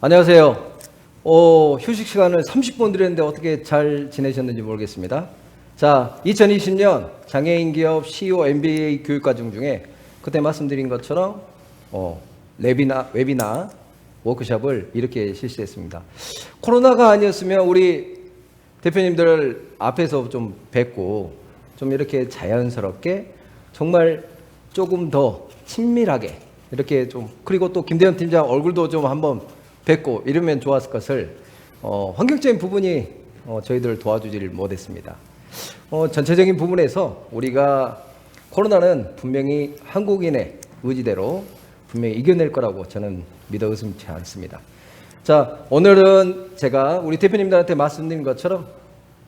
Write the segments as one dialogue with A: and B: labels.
A: 안녕하세요. 휴식 시간을 30분 드렸는데 어떻게 잘 지내셨는지 모르겠습니다. 자, 2020년 장애인 기업 CEO MBA 교육과정 중에 그때 말씀드린 것처럼 웨비나 워크숍을 이렇게 실시했습니다. 코로나가 아니었으면 우리 대표님들 앞에서 좀 뵙고 좀 이렇게 자연스럽게 정말 조금 더 친밀하게 이렇게 좀, 그리고 또 김대현 팀장 얼굴도 좀 한번 뵙고 이러면 좋았을 것을 환경적인 부분이 저희들 도와주질 못했습니다. 전체적인 부분에서 우리가 코로나는 분명히 한국인의 의지대로 분명히 이겨낼 거라고 저는 믿어 의심치 않습니다. 자, 오늘은 제가 우리 대표님들한테 말씀드린 것처럼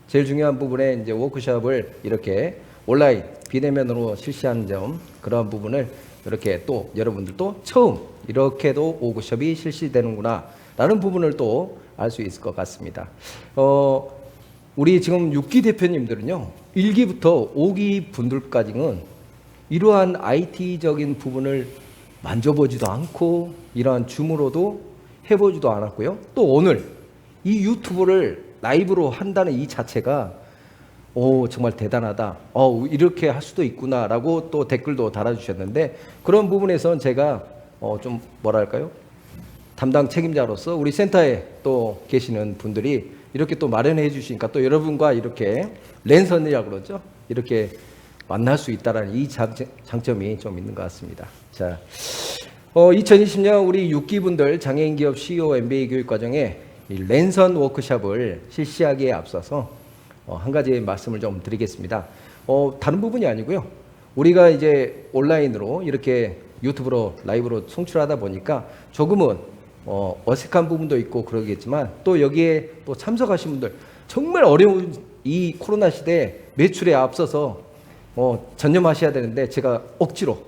A: 제일 중요한 부분에 이제 워크숍을 이렇게 온라인 비대면으로 실시하는 점, 그러한 부분을 이렇게 또 여러분들도 처음 이렇게도 워크숍이 실시되는구나 라는 부분을 또 알 수 있을 것 같습니다. 우리 지금 6기 대표님들은요, 1기부터 5기 분들까지는 이러한 IT적인 부분을 만져보지도 않고 이러한 줌으로도 해보지도 않았고요. 또 오늘 이 유튜브를 라이브로 한다는 이 자체가 정말 대단하다. 이렇게 할 수도 있구나 라고 또 댓글도 달아주셨는데, 그런 부분에서는 제가 좀 뭐랄까요? 담당 책임자로서 우리 센터에 또 계시는 분들이 이렇게 또 마련해 주시니까 또 여러분과 이렇게 랜선이라고 그러죠. 이렇게 만날 수 있다는 이 장점이 좀 있는 것 같습니다. 자, 2020년 우리 6기 분들 장애인 기업 CEO MBA 교육 과정에 이 랜선 워크숍을 실시하기에 앞서서 한 가지 말씀을 좀 드리겠습니다. 다른 부분이 아니고요. 우리가 이제 온라인으로 이렇게 유튜브로 라이브로 송출하다 보니까 조금은 어색한 부분도 있고 그러겠지만, 또 여기에 또 참석하신 분들 정말 어려운 이 코로나 시대에 매출에 앞서서 전념하셔야 되는데 제가 억지로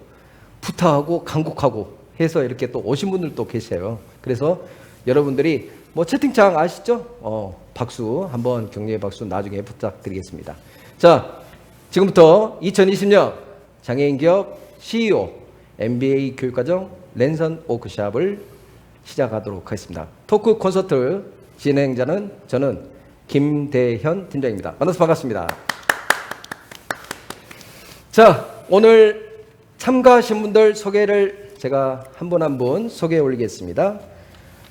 A: 부탁하고 간곡하고 해서 이렇게 또 오신 분들도 계세요. 그래서 여러분들이 채팅창 아시죠? 박수 한번, 격려의 박수 나중에 부탁드리겠습니다. 자, 지금부터 2020년 장애인 기업 CEO MBA 교육과정 랜선 워크숍을 시작하도록 하겠습니다. 토크 콘서트 진행자는 저는 김대현 팀장입니다. 만나서 반갑습니다. 자, 오늘 참가하신 분들 소개를 제가 한 분 한 분 소개해 올리겠습니다.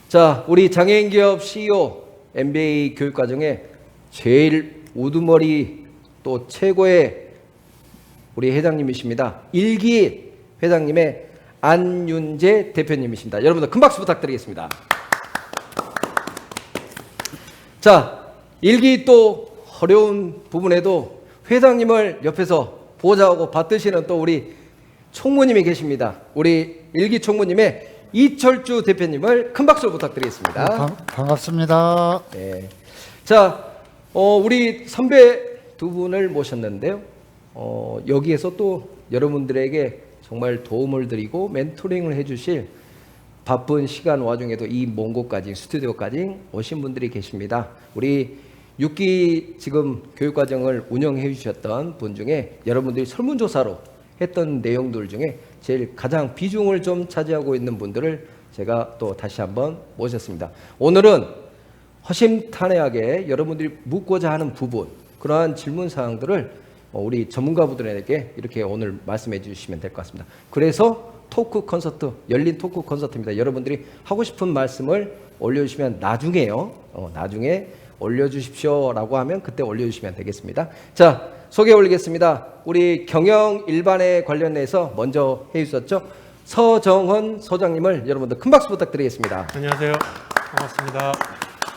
A: 자, 우리 장애인 기업 CEO MBA 교육과정에 제일 우두머리 또 최고의 우리 회장님이십니다. 1기 회장님의 안윤재 대표님이십니다. 여러분들 큰 박수 부탁드리겠습니다. 자, 1기 또 어려운 부분에도 회장님을 옆에서 보좌하고 받드시는 또 우리 총무님이 계십니다. 우리 1기 총무님의 이철주 대표님을 큰 박수 부탁드리겠습니다.
B: 반갑습니다.
A: 네. 자, 우리 선배 두 분을 모셨는데요. 여기에서 또 여러분들에게 정말 도움을 드리고 멘토링을 해주실 바쁜 시간 와중에도 이 먼 곳까지 스튜디오까지 오신 분들이 계십니다. 우리 6기 지금 교육과정을 운영해 주셨던 분 중에 여러분들이 설문조사로 했던 내용들 중에 제일 가장 비중을 좀 차지하고 있는 분들을 제가 또 다시 한번 모셨습니다. 오늘은 허심탄회하게 여러분들이 묻고자 하는 부분, 그러한 질문 사항들을 우리 전문가분들에게 이렇게 오늘 말씀해 주시면 될 것 같습니다. 그래서 토크 콘서트, 열린 토크 콘서트입니다. 여러분들이 하고 싶은 말씀을 올려주시면 나중에 올려주십시오라고 하면 그때 올려주시면 되겠습니다. 자, 소개 올리겠습니다. 우리 경영 일반에 관련해서 먼저 해주셨죠. 서정헌 소장님을 여러분들 큰 박수 부탁드리겠습니다.
C: 안녕하세요. 반갑습니다.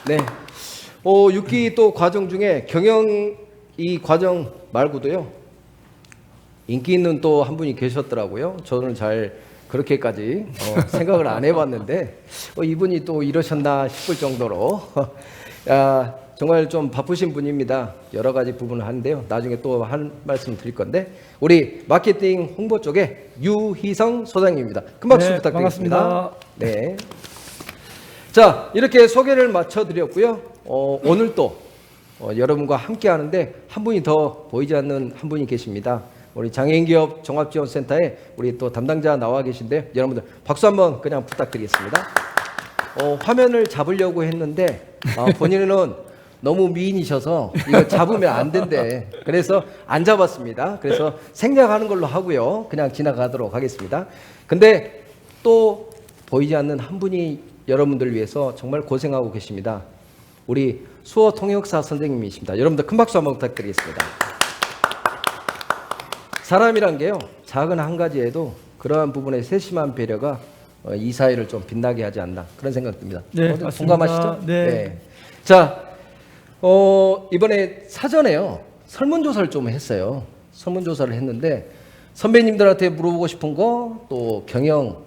A: 네. 6기 또 과정 중에 경영 이 과정 말고도요, 인기 있는 또 한 분이 계셨더라고요. 저는 잘 그렇게까지 생각을 안 해봤는데 이분이 또 이러셨나 싶을 정도로 정말 좀 바쁘신 분입니다. 여러 가지 부분을 하는데요. 나중에 또 한 말씀 드릴 건데, 우리 마케팅 홍보 쪽에 유희성 소장님입니다. 큰 박수 부탁드리겠습니다.
B: 반갑습니다.
A: 네. 자, 이렇게 소개를 마쳐드렸고요. 오늘 또 여러분과 함께 하는데 한 분이 더 보이지 않는 한 분이 계십니다. 우리 장애인기업 종합지원센터에 우리 또 담당자 나와 계신데 여러분들 박수 한번 그냥 부탁드리겠습니다. 화면을 잡으려고 했는데 본인은 너무 미인이셔서 이거 잡으면 안 된대. 그래서 안 잡았습니다. 그래서 생략하는 걸로 하고요. 그냥 지나가도록 하겠습니다. 근데 또 보이지 않는 한 분이 여러분들을 위해서 정말 고생하고 계십니다. 우리 수어 통역사 선생님이십니다. 여러분들 큰 박수 한번 부탁드리겠습니다. 사람이란 게요, 작은 한 가지에도 그러한 부분의 세심한 배려가 이 사회를 좀 빛나게 하지 않나 그런 생각 듭니다.
D: 네,
A: 모두
D: 맞습니다.
A: 공감하시죠?
D: 네.
A: 자, 이번에 사전에요 설문조사를 좀 했어요. 설문조사를 했는데 선배님들한테 물어보고 싶은 거, 또 경영,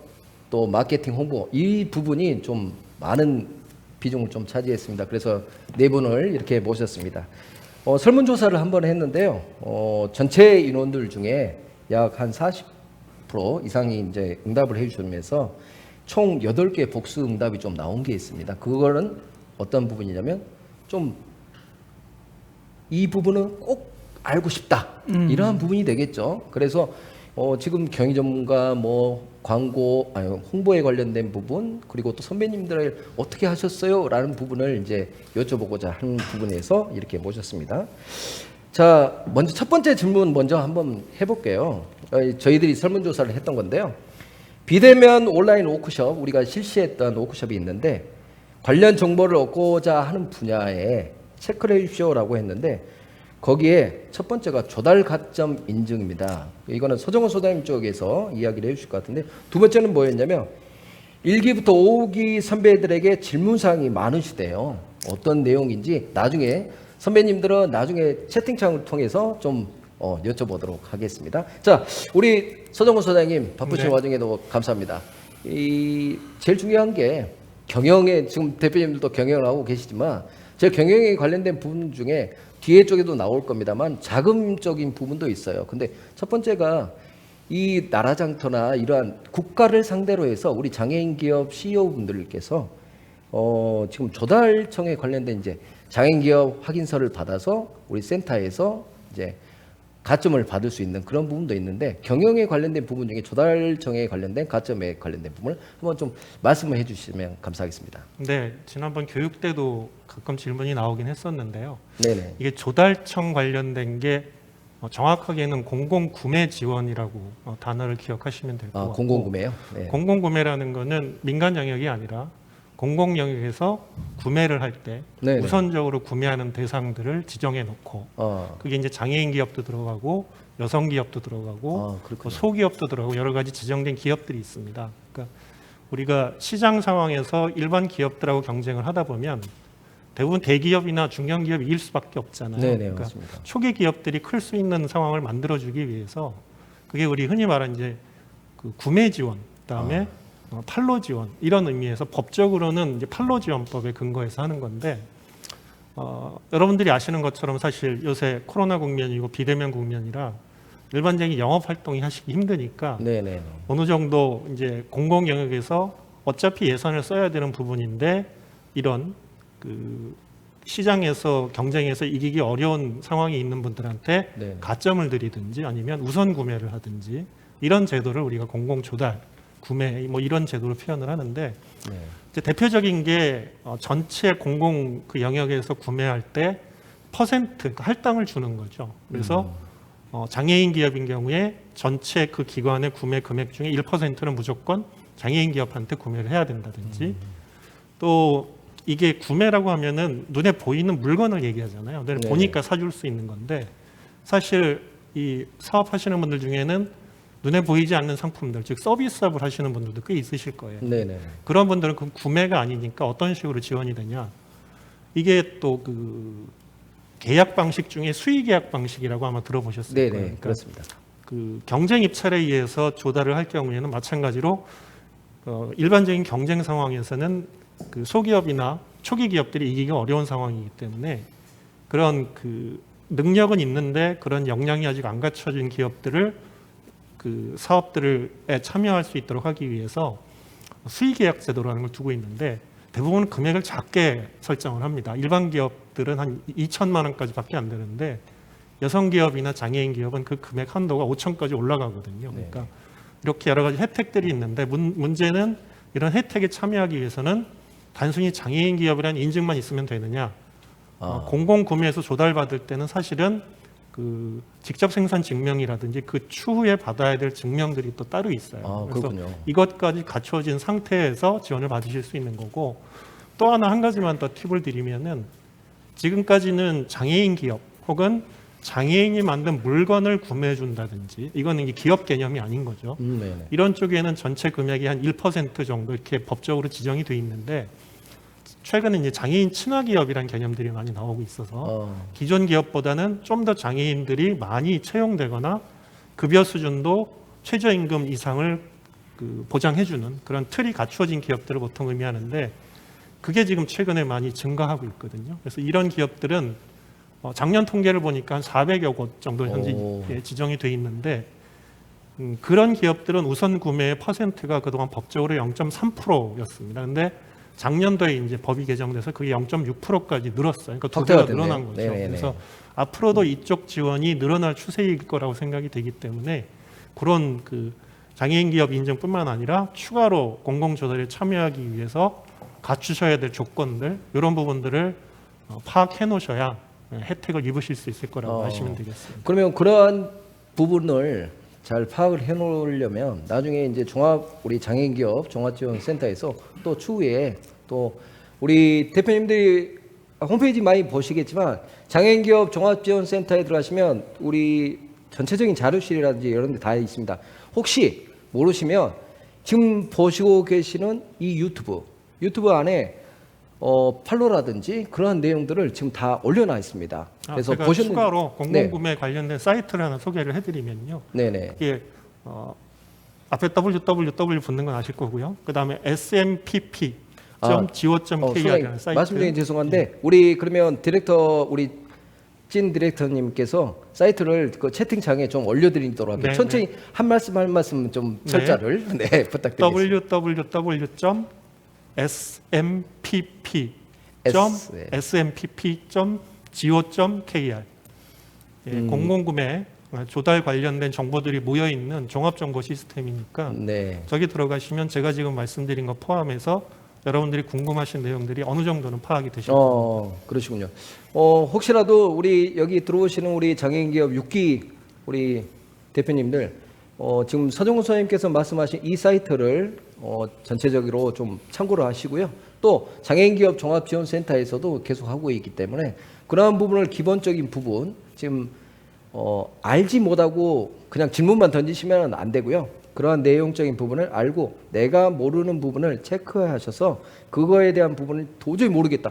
A: 또 마케팅, 홍보 이 부분이 좀 많은 비중을 좀 차지했습니다. 그래서 네 분을 이렇게 모셨습니다. 설문조사를 한번 했는데요. 전체 인원들 중에 약 한 40% 이상이 이제 응답을 해주시면서 총 8개 복수 응답이 좀 나온 게 있습니다. 그거는 어떤 부분이냐면 좀 이 부분은 꼭 알고 싶다 이러한 부분이 되겠죠. 그래서 지금 경영 전문가, 뭐 광고, 아니 홍보에 관련된 부분, 그리고 또 선배님들 어떻게 하셨어요?라는 부분을 이제 여쭤보고자 하는 부분에서 이렇게 모셨습니다. 자, 먼저 첫 번째 질문 먼저 한번 해볼게요. 저희들이 설문조사를 했던 건데요. 비대면 온라인 워크숍 우리가 실시했던 워크숍이 있는데 관련 정보를 얻고자 하는 분야에 체크를 해주십시오라고 했는데 거기에 첫 번째가 조달 가점 인증입니다. 이거는 서정원 소장님 쪽에서 이야기를 해주실 것 같은데 두 번째는 뭐였냐면 1기부터 5기 선배들에게 질문사항이 많으시대요. 어떤 내용인지 나중에 선배님들은 나중에 채팅창을 통해서 좀 여쭤보도록 하겠습니다. 자, 우리 서정원 소장님 바쁘신
C: 네.
A: 와중에도 감사합니다. 제일 중요한 게 경영에 지금 대표님들도 경영을 하고 계시지만 제 경영에 관련된 부분 중에 뒤에 쪽에도 나올 겁니다만 자금적인 부분도 있어요. 근데 첫 번째가 이 나라장터나 이러한 국가를 상대로 해서 우리 장애인 기업 CEO 분들께서 지금 조달청에 관련된 이제 장애인 기업 확인서를 받아서 우리 센터에서 이제 가점을 받을 수 있는 그런 부분도 있는데 경영에 관련된 부분 중에 조달청에 관련된 가점에 관련된 부분을 한번 좀 말씀을 해주시면 감사하겠습니다.
C: 네, 지난번 교육 때도 가끔 질문이 나오긴 했었는데요.
A: 네네.
C: 이게 조달청 관련된 게 정확하게는 공공구매 지원이라고 단어를 기억하시면 될 것 같고,
A: 공공구매요. 네.
C: 공공구매라는 거는 민간 영역이 아니라 공공 영역에서 구매를 할 때
A: 네네.
C: 우선적으로 구매하는 대상들을 지정해 놓고 그게 이제 장애인 기업도 들어가고 여성 기업도 들어가고
A: 그렇군요.
C: 소기업도 들어가고 여러 가지 지정된 기업들이 있습니다. 그러니까 우리가 시장 상황에서 일반 기업들하고 경쟁을 하다 보면 대부분 대기업이나 중견기업이 이길 수밖에 없잖아요.
A: 네네,
C: 그러니까
A: 맞습니다.
C: 초기 기업들이 클 수 있는 상황을 만들어주기 위해서 그게 우리 흔히 말하는 이제 그 구매 지원, 그다음에 판로 지원 이런 의미에서 법적으로는 이제 판로 지원법에 근거해서 하는 건데 여러분들이 아시는 것처럼 사실 요새 코로나 국면이고 비대면 국면이라 일반적인 영업 활동이 하시기 힘드니까
A: 네네.
C: 어느 정도 이제 공공 영역에서 어차피 예산을 써야 되는 부분인데 이런 그 시장에서 경쟁에서 이기기 어려운 상황이 있는 분들한테
A: 네.
C: 가점을 드리든지 아니면 우선 구매를 하든지 이런 제도를 우리가 공공 조달 구매 뭐 이런 제도로 표현을 하는데
A: 네.
C: 이제 대표적인 게 전체 공공 그 영역에서 구매할 때 퍼센트 그러니까 할당을 주는 거죠. 그래서 장애인 기업인 경우에 전체 그 기관의 구매 금액 중에 1%는 무조건 장애인 기업한테 구매를 해야 된다든지 또 이게 구매라고 하면은 눈에 보이는 물건을 얘기하잖아요. 눈에
A: 네.
C: 보니까 사줄 수 있는 건데 사실 이 사업하시는 분들 중에는 눈에 보이지 않는 상품들, 즉 서비스업을 하시는 분들도 꽤 있으실 거예요.
A: 네네.
C: 그런 분들은 그 구매가 아니니까 어떤 식으로 지원이 되냐? 이게 또 그 계약 방식 중에 수의 계약 방식이라고 아마 들어보셨을
A: 네네.
C: 거예요. 그러니까
A: 그렇습니다.
C: 그 경쟁 입찰에 의해서 조달을 할 경우에는 마찬가지로 일반적인 경쟁 상황에서는 그 소기업이나 초기 기업들이 이기기 어려운 상황이기 때문에 그런 그 능력은 있는데 그런 역량이 아직 안 갖춰진 기업들을 그 사업들에 참여할 수 있도록 하기 위해서 수의 계약 제도라는 걸 두고 있는데 대부분 금액을 작게 설정을 합니다. 일반 기업들은 한 2천만 원까지밖에 안 되는데 여성 기업이나 장애인 기업은 그 금액 한도가 5천까지 올라가거든요. 그러니까 이렇게 여러 가지 혜택들이 있는데 문제는 이런 혜택에 참여하기 위해서는 단순히 장애인 기업이라는 인증만 있으면 되느냐?
A: 아.
C: 공공 구매에서 조달받을 때는 사실은 그 직접 생산 증명이라든지 그 추후에 받아야 될 증명들이 또 따로 있어요.
A: 아,
C: 그래서
A: 그렇군요.
C: 이것까지 갖춰진 상태에서 지원을 받으실 수 있는 거고, 또 하나 한 가지만 더 팁을 드리면은 지금까지는 장애인 기업 혹은 장애인이 만든 물건을 구매해 준다든지, 이거는 이게 기업 개념이 아닌 거죠.
A: 네네.
C: 이런 쪽에는 전체 금액이 한 1% 정도 이렇게 법적으로 지정이 돼 있는데, 최근에 이제 장애인 친화 기업이라는 개념들이 많이 나오고 있어서 기존 기업보다는 좀 더 장애인들이 많이 채용되거나 급여 수준도 최저임금 이상을 그 보장해주는 그런 틀이 갖추어진 기업들을 보통 의미하는데, 그게 지금 최근에 많이 증가하고 있거든요. 그래서 이런 기업들은 작년 통계를 보니까 한 400여 곳 정도 현재 지정이 돼 있는데, 그런 기업들은 우선 구매의 퍼센트가 그동안 법적으로 0.3%였습니다. 근데 작년도에 이제 법이 개정돼서 그게 0.6%까지 늘었어요. 그러니까 두 배가
A: 됐네요.
C: 늘어난 거죠.
A: 네네네.
C: 그래서 앞으로도 이쪽 지원이 늘어날 추세일 거라고 생각이 되기 때문에, 그런 그 장애인 기업 인증뿐만 아니라 추가로 공공조달에 참여하기 위해서 갖추셔야 될 조건들, 이런 부분들을 파악해 놓으셔야 혜택을 입으실 수 있을 거라고 하시면 되겠습니다.
A: 그러면 그러한 부분을 잘 파악을 해 놓으려면 나중에 이제 우리 장애인 기업 종합지원센터에서 또 추후에 또 우리 대표님들이 홈페이지 많이 보시겠지만, 장애인 기업 종합지원센터에 들어가시면 우리 전체적인 자료실이라든지 이런 데 다 있습니다. 혹시 모르시면 지금 보시고 계시는 이 유튜브 안에 팔로라든지 그러한 내용들을 지금 다 올려놔 있습니다. 그래서
C: 제가
A: 보셨는지
C: 추가로 공공구매 관련된 사이트를 하나 소개를 해드리면요.
A: 네네.
C: 이게 앞에 www 붙는 건 아실 거고요. 그 다음에 smpp.go.kr이라는 사이트.
A: 말씀드리기 죄송한데 우리 그러면 우리 찐 디렉터님께서 사이트를 그 채팅창에 좀 올려드리도록 할게요.
C: 네,
A: 천천히 한 말씀 좀
C: 네.
A: 철자를 부탁드리겠습니다.
C: www.smpp.go.kr 공공구매 조달 관련된 정보들이 모여 있는 종합정보 시스템이니까
A: 네.
C: 저기 들어가시면 제가 지금 말씀드린 거 포함해서 여러분들이 궁금하신 내용들이 어느 정도는 파악이 되실 겁니다.
A: 그러시군요. 혹시라도 우리 여기 들어오시는 우리 장애인 기업 6기 우리 대표님들 지금 서정훈 선생님께서 말씀하신 이 사이트를 전체적으로 좀 참고를 하시고요. 또 장애인 기업 종합지원센터에서도 계속 하고 있기 때문에 그러한 부분을 기본적인 부분 지금 알지 못하고 그냥 질문만 던지시면 안 되고요. 그러한 내용적인 부분을 알고 내가 모르는 부분을 체크하셔서 그거에 대한 부분을 도저히 모르겠다.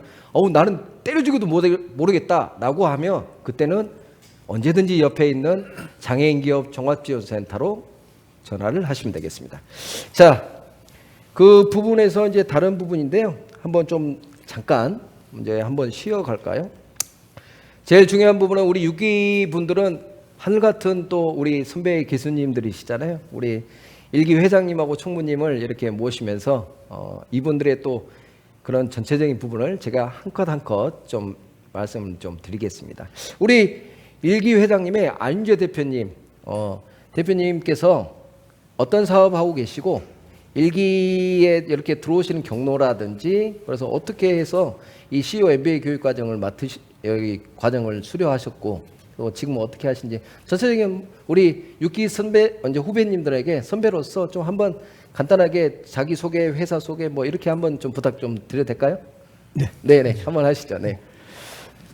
A: 나는 때려 죽여도 모르겠다라고 하면 그때는 언제든지 옆에 있는 장애인 기업 종합지원센터로 전화를 하시면 되겠습니다. 자, 그 부분에서 이제 다른 부분인데요. 한번 좀 잠깐 이제 한번 쉬어갈까요? 제일 중요한 부분은 우리 6기 분들은 하늘 같은 또 우리 선배 교수님들이시잖아요. 우리 1기 회장님하고 총무님을 이렇게 모시면서 이분들의 또 그런 전체적인 부분을 제가 한 컷 한 컷 좀 말씀을 좀 드리겠습니다. 우리 1기 회장님의 안윤재 대표님, 대표님께서 어떤 사업하고 계시고 1기에 이렇게 들어오시는 경로라든지 그래서 어떻게 해서 이 CEO MBA 교육 과정을 여기 과정을 수료하셨고 또 지금 어떻게 하신지 전체적인 우리 6기 선배 이제 후배님들에게 선배로서 좀 한번 간단하게 자기 소개, 회사 소개 뭐 이렇게 한번 좀 부탁 좀 드려도 될까요?
B: 네.
A: 네네 한번 하시죠. 네.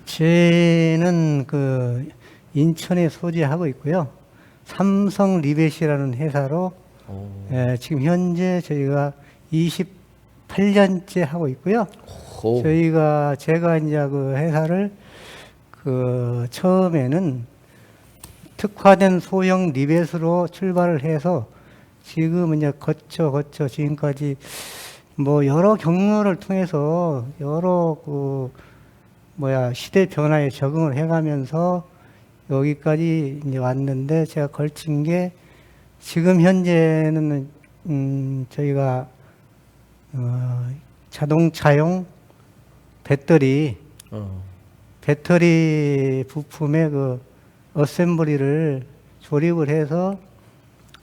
B: 저는 그 인천에 소재하고 있고요. 삼성 리벳이라는 회사로 지금 현재 저희가 28년째 하고 있고요. 제가 이제 그 회사를 그 처음에는 특화된 소형 리벳으로 출발을 해서 지금 이제 거쳐 지금까지 뭐 여러 경로를 통해서 여러 시대 변화에 적응을 해가면서 여기까지 이제 왔는데 제가 걸친 게 지금 현재는 저희가 자동차용 배터리 부품의 그 어셈블리를 조립을 해서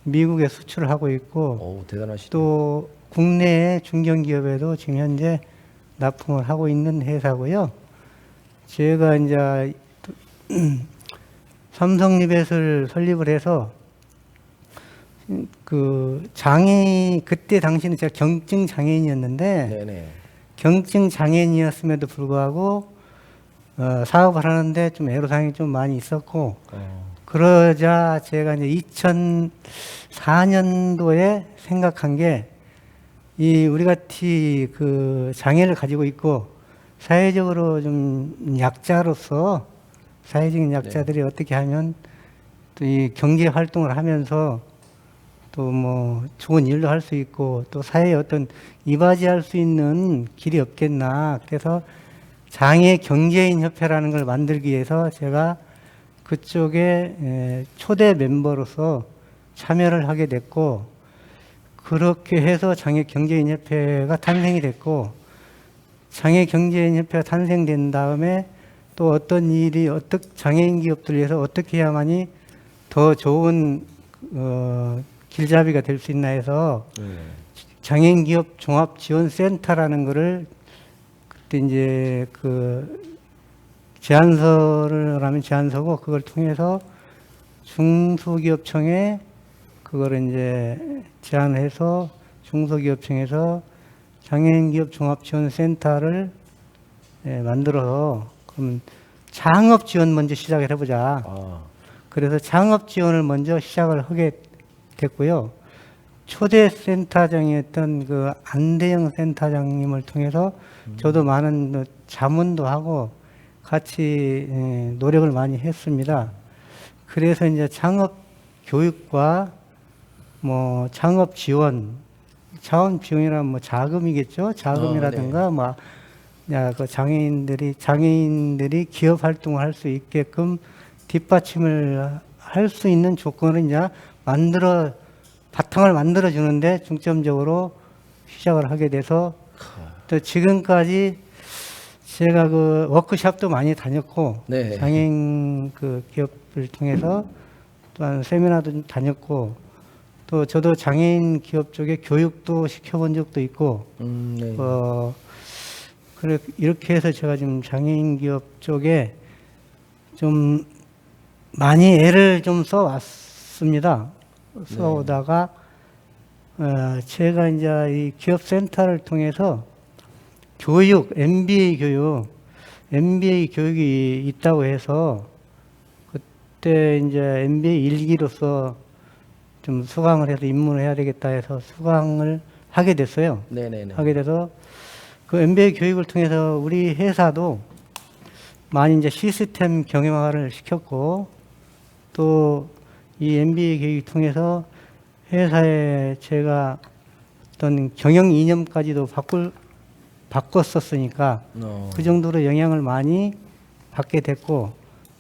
B: 미국에 수출을 하고 있고
A: 대단하시다.
B: 또 국내의 중견기업에도 지금 현재 납품을 하고 있는 회사고요. 제가 이제 삼성리벳을 설립을 해서 그 장애인, 그때 당시는 제가 경증 장애인이었는데
A: 네네.
B: 경증 장애인이었음에도 불구하고 사업을 하는데 좀 애로사항이 좀 많이 있었고, 그러자 제가 이제 2004년도에 생각한 게, 이 우리 같이 그 장애를 가지고 있고 사회적으로 좀 약자로서, 사회적인 약자들이 어떻게 하면 또 이 경제 활동을 하면서 또 뭐 좋은 일도 할 수 있고 또 사회에 어떤 이바지할 수 있는 길이 없겠나. 그래서 장애 경제인 협회라는 걸 만들기 위해서 제가 그쪽에 초대 멤버로서 참여를 하게 됐고, 그렇게 해서 장애 경제인 협회가 탄생이 됐고, 장애 경제인 협회가 탄생된 다음에 또 어떤 일이 장애인 기업들 위해서 어떻게 해야만이 더 좋은 길잡이가 될 수 있나 해서 장애인 기업 종합 지원 센터라는 거를 그때 이제 그 제안서를 하면 제안서고, 그걸 통해서 중소기업청에 그거를 이제 제안해서 중소기업청에서 장애인 기업 종합 지원 센터를 만들어서 그럼 창업 지원 먼저 시작을 해보자. 그래서 창업 지원을 먼저 시작을 하게 됐고요. 초대 센터장이었던 그 안대영 센터장님을 통해서 저도 많은 자문도 하고 같이 노력을 많이 했습니다. 그래서 이제 창업 교육과 뭐 창업 지원, 창업 지원이란 뭐 자금이겠죠. 자금이라든가 뭐 그 장애인들이 기업 활동을 할 수 있게끔 뒷받침을 할 수 있는 조건을 이제 바탕을 만들어 주는데 중점적으로 시작을 하게 돼서, 또 지금까지 제가 그 워크숍도 많이 다녔고,
A: 네.
B: 장애인 그 기업을 통해서 또한 세미나도 좀 다녔고, 또 저도 장애인 기업 쪽에 교육도 시켜본 적도 있고,
A: 네.
B: 그래 이렇게 해서 제가 지금 장애인 기업 쪽에 좀 많이 애를 좀 써왔습니다. 써오다가 제가 이제 이 기업 센터를 통해서 교육, MBA 교육이 있다고 해서 그때 이제 MBA 1기로서 좀 수강을 해서 입문을 해야 되겠다 해서 수강을 하게 됐어요.
A: 네네네.
B: 하게 돼서 그 MBA 교육을 통해서 우리 회사도 많이 이제 시스템 경영화를 시켰고, 또 이 MBA 교육을 통해서 회사에 제가 어떤 경영 이념까지도 바꿨었으니까 그 정도로 영향을 많이 받게 됐고,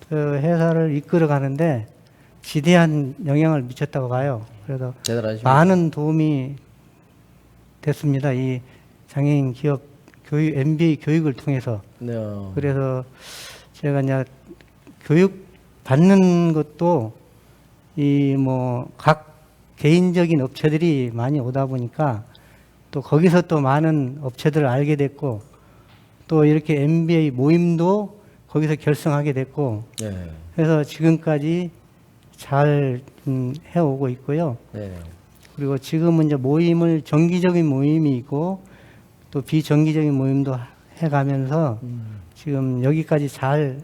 B: 그 회사를 이끌어 가는데 지대한 영향을 미쳤다고 봐요. 그래서
A: 대단하십니다.
B: 많은 도움이 됐습니다. 이 장애인 기업 교육, MBA 교육을 통해서. 그래서 제가 이제 교육 받는 것도 이 뭐 각 개인적인 업체들이 많이 오다 보니까 또 거기서 또 많은 업체들을 알게 됐고, 또 이렇게 MBA 모임도 거기서 결성하게 됐고, 그래서 지금까지 잘 해오고 있고요. 그리고 지금은 이제 모임을 정기적인 모임이 있고 또 비정기적인 모임도 해가면서 지금 여기까지 잘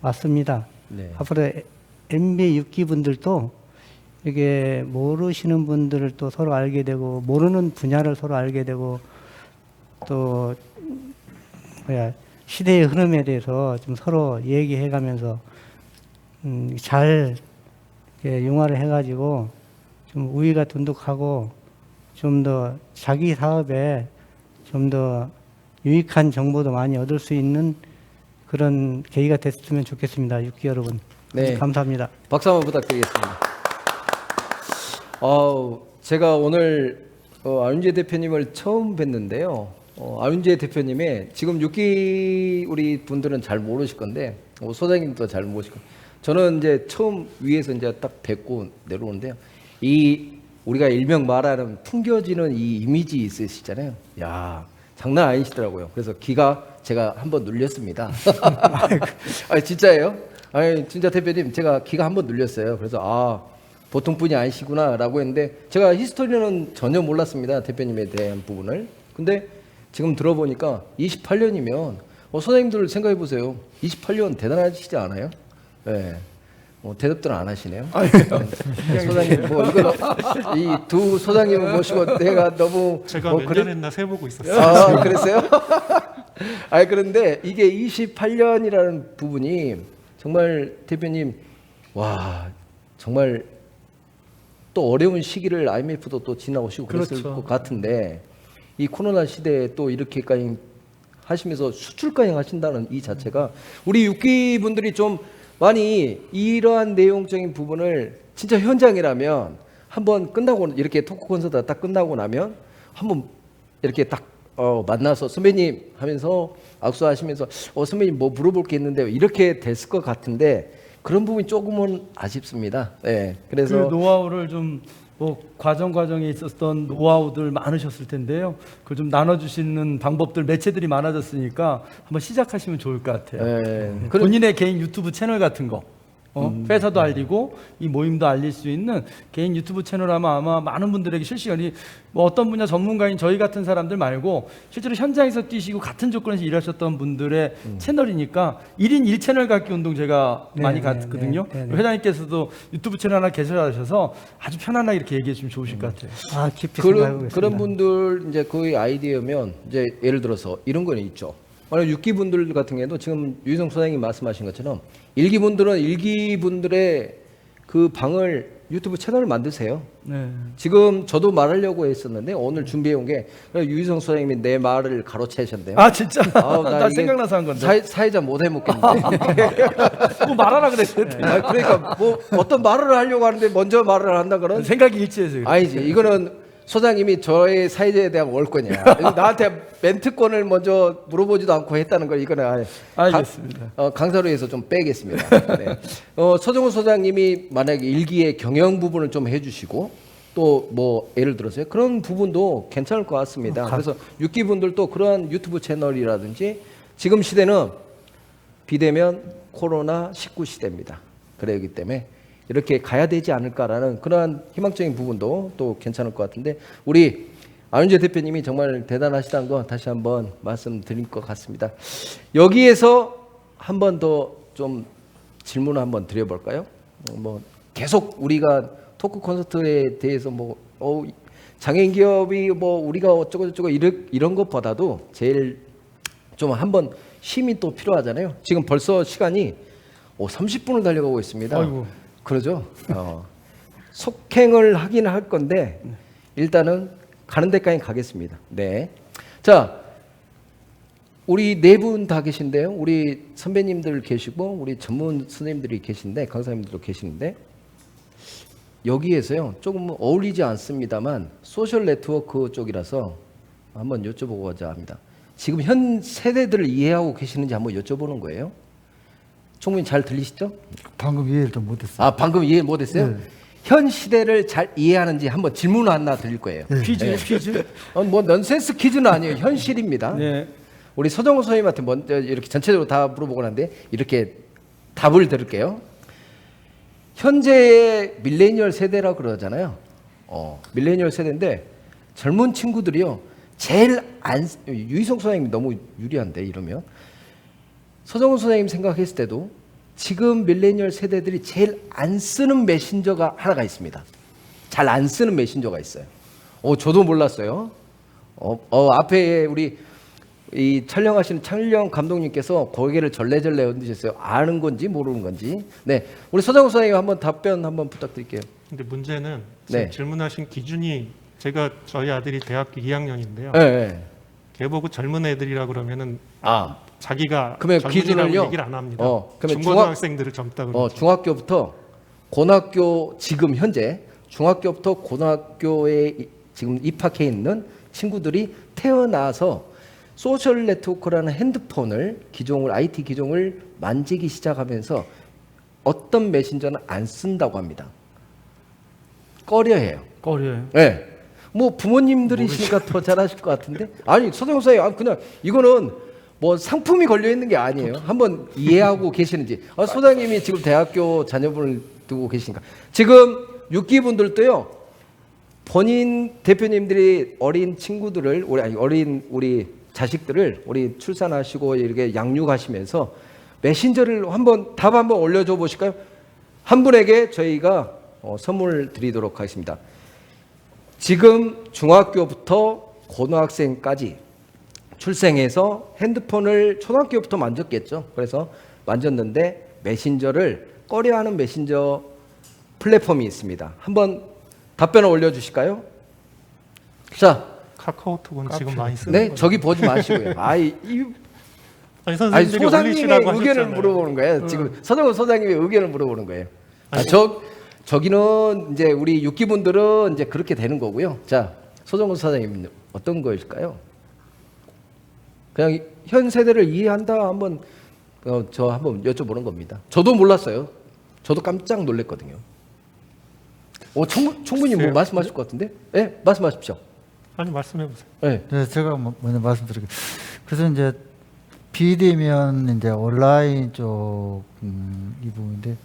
B: 왔습니다. 앞으로 MBA 6기 분들도 이게 모르시는 분들을 또 서로 알게 되고, 모르는 분야를 서로 알게 되고, 또 시대의 흐름에 대해서 좀 서로 얘기해가면서 잘 융화를 해가지고 좀 우위가 둔득하고 좀 더 자기 사업에 좀 더 유익한 정보도 많이 얻을 수 있는 그런 계기가 됐으면 좋겠습니다. 6기 여러분.
A: 네.
B: 감사합니다.
A: 박수 한번 부탁드리겠습니다. 제가 오늘 아윤재 대표님을 처음 뵀는데요. 아윤재 대표님의 지금 6기 우리 분들은 잘 모르실 건데, 소장님도 잘 모르실 건데, 저는 이제 처음 위에서 이제 딱 뵙고 내려오는데요. 우리가 일명 말하는 풍겨지는 이 이미지 있으시잖아요. 야, 장난 아니시더라고요. 그래서 기가 제가 한번 눌렸습니다. 아니 진짜예요? 아니 진짜 대표님 제가 기가 한번 눌렸어요. 그래서 보통 분이 아니시구나라고 했는데 제가 히스토리는 전혀 몰랐습니다. 대표님에 대한 부분을. 근데 지금 들어보니까 28년이면 선생님들 생각해 보세요. 28년 대단하시지 않아요? 네. 대답들 안 하시네요. 소장님 이거 이 두 소장님을 모시고 내가 너무
C: 제가 몇 년 했나 세보고 있었어요.
A: 그랬어요? 그런데 이게 28년이라는 부분이 정말 대표님 정말 또 어려운 시기를 IMF도 또 지나오시고 그랬을 것 같은데 이 코로나 시대에 또 이렇게까지 하시면서 수출까지 하신다는 이 자체가 우리 육기분들이 좀 많이 이러한 내용적인 부분을 진짜 현장이라면 한번 끝나고 이렇게 토크 콘서트가 딱 끝나고 나면 한번 이렇게 딱 만나서 선배님 하면서 악수하시면서 선배님 뭐 물어볼 게 있는데 이렇게 됐을 것 같은데 그런 부분이 조금은 아쉽습니다. 네, 그래서
D: 그 노하우를 좀 과정에 있었던 노하우들 많으셨을 텐데요. 그걸 좀 나눠주시는 방법들 매체들이 많아졌으니까 한번 시작하시면 좋을 것 같아요.
A: 네,
D: 본인의 개인 유튜브 채널 같은 거. 회사도 알리고 이 모임도 알릴 수 있는 개인 유튜브 채널 하면 아마 많은 분들에게 실시간이 어떤 분야 전문가인 저희 같은 사람들 말고 실제로 현장에서 뛰시고 같은 조건에서 일하셨던 분들의 채널이니까 1인 1채널 갖기 운동 제가 많이 갔거든요. 회장님께서도 유튜브 채널 하나 개설하셔서 아주 편안하게 이렇게 얘기해 주시면 좋으실 것 같아요.
B: 깊이 생각하고
A: 그런
B: 있습니다.
A: 분들 이제 그 아이디어면 이제 예를 들어서 이런 건 있죠. 만약 6기분들 같은 경우에도 지금 유희성 소장님 말씀하신 것처럼 1기분들은 1기분들의 그 방을 유튜브 채널을 만드세요.
D: 네.
A: 지금 저도 말하려고 했었는데 오늘 준비해 온 게 유희성 소장님이 내 말을 가로채셨네요.
D: 진짜? 나
A: 이게
D: 생각나서 한 건데.
A: 사회자 못 해먹겠는데.
D: 뭐 말하라 그랬어요.
A: 그러니까 뭐 어떤 말을 하려고 하는데 먼저 말을 한다 그런
D: 생각이 일치해서.
A: 아니지. 이거는 소장님이 저의 사회자에 대한 월권이야. 나한테 멘트권을 먼저 물어보지도 않고 했다는 걸 이거는
D: 알겠습니다.
A: 강사로에서 좀 빼겠습니다. 네. 서정훈 소장님이 만약에 일기의 경영 부분을 좀 해주시고 또 뭐 예를 들어서요 그런 부분도 괜찮을 것 같습니다. 그래서 6기 분들도 그러한 유튜브 채널이라든지 지금 시대는 비대면 코로나 19 시대입니다. 그러기 때문에 이렇게 가야 되지 않을까라는 그러한 희망적인 부분도 또 괜찮을 것 같은데 우리 안윤재 대표님이 정말 대단하시다는 거 다시 한번 말씀드릴 것 같습니다. 여기에서 한 번 더 좀 질문을 한번 드려볼까요? 뭐 계속 우리가 토크 콘서트에 대해서 장애인 기업이 우리가 어쩌고 이런 것보다도 제일 좀 한번 힘이 또 필요하잖아요. 지금 벌써 시간이 30분을 달려가고 있습니다.
D: 아이고.
A: 그러죠. 속행을 하긴 할 건데 일단은 가는 데까지 가겠습니다. 네. 자, 우리 네 분 다 계신데요. 우리 선배님들 계시고 우리 전문 선생님들이 계신데 강사님들도 계시는데 여기에서요 조금 어울리지 않습니다만 소셜 네트워크 쪽이라서 한번 여쭤보고자 합니다. 지금 현 세대들을 이해하고 계시는지 한번 여쭤보는 거예요. 총무님 잘 들리시죠?
D: 방금 이해를 좀 못했어요.
A: 방금 이해 못했어요?
D: 네.
A: 현 시대를 잘 이해하는지 한번 질문 하나 드릴 거예요.
D: 퀴즈?
A: 뭐 넌센스 퀴즈는 아니에요. 현실입니다.
D: 네.
A: 우리 서정훈 선생님한테 먼저 이렇게 전체적으로 다 물어보고 나는데 이렇게 답을 들을게요. 현재의 밀레니얼 세대라고 그러잖아요. 밀레니얼 세대인데 젊은 친구들이요. 제일 유희성 선생님이 너무 유리한데 이러면 서정훈 선생님 생각했을 때도 지금 밀레니얼 세대들이 제일 안 쓰는 메신저가 하나가 있습니다. 잘 안 쓰는 메신저가 있어요. 저도 몰랐어요. 앞에 우리 이 촬영하시는 촬영 감독님께서 고개를 절레절레 흔드셨어요. 아는 건지 모르는 건지. 네, 우리 서정훈 선생님 한번 답변 한번 부탁드릴게요.
C: 근데 문제는
A: 네.
C: 질문하신 기준이 저희 아들이 대학교 2학년인데요.
A: 네.
C: 걔 보고 젊은 애들이라 그러면은 자기가
A: 그러면
C: 젊은이라고
A: 기준을요?
C: 얘기를 안 합니다.
A: 그러면
C: 중고등학생들을 젊다고 그러죠.
A: 중학교부터 고등학교 지금 현재 중학교부터 고등학교에 지금 입학해 있는 친구들이 태어나서 소셜 네트워크라는 핸드폰을 IT 기종을 만지기 시작하면서 어떤 메신저는 안 쓴다고 합니다. 꺼려해요.
D: 꺼려요.
A: 네. 뭐 부모님들이시니까 더 잘하실 것 같은데. 아니 서정훈 선생님, 그냥 이거는 뭐 상품이 걸려 있는 게 아니에요. 한번 이해하고 계시는지. 소장님이 지금 대학교 자녀분을 두고 계시니까 지금 6기분들도요. 본인 대표님들이 어린 친구들을 우리 자식들을 우리 출산하시고 이렇게 양육하시면서 메신저를 답 한번 올려줘 보실까요? 한 분에게 저희가 선물 드리도록 하겠습니다. 지금 중학교부터 고등학생까지 출생해서 핸드폰을 초등학교부터 만졌겠죠. 그래서 만졌는데 메신저를 꺼려하는 메신저 플랫폼이 있습니다. 한번 답변을 올려주실까요? 자,
C: 카카오톡은 지금 많이 쓰는
A: 네,
C: 거예요.
A: 저기 보지 마시고요.
C: 아니 선생님들이
A: 소장님의
C: 올리시라고
A: 의견을
C: 하셨잖아요.
A: 물어보는 거예요. 지금 서정훈 소장님의 의견을 물어보는 거예요.
C: 아니,
A: 저기는 이제 우리 6기분들은 이제 그렇게 되는 거고요. 자, 서정훈 소장님 어떤 거일까요? 그냥 현 세대를 이해한다 한번 저 한번 여쭤보는 겁니다. 저도 몰랐어요. 저도 깜짝 놀랐거든요. 충분히 뭐 말씀하실 것 같은데? 네, 말씀하십시오.
C: 아니 말씀해 보세요.
A: 네.
E: 네, 제가 먼저 말씀드릴게요. 그래서 이제 비대면 이제 온라인 쪽 이 부분인데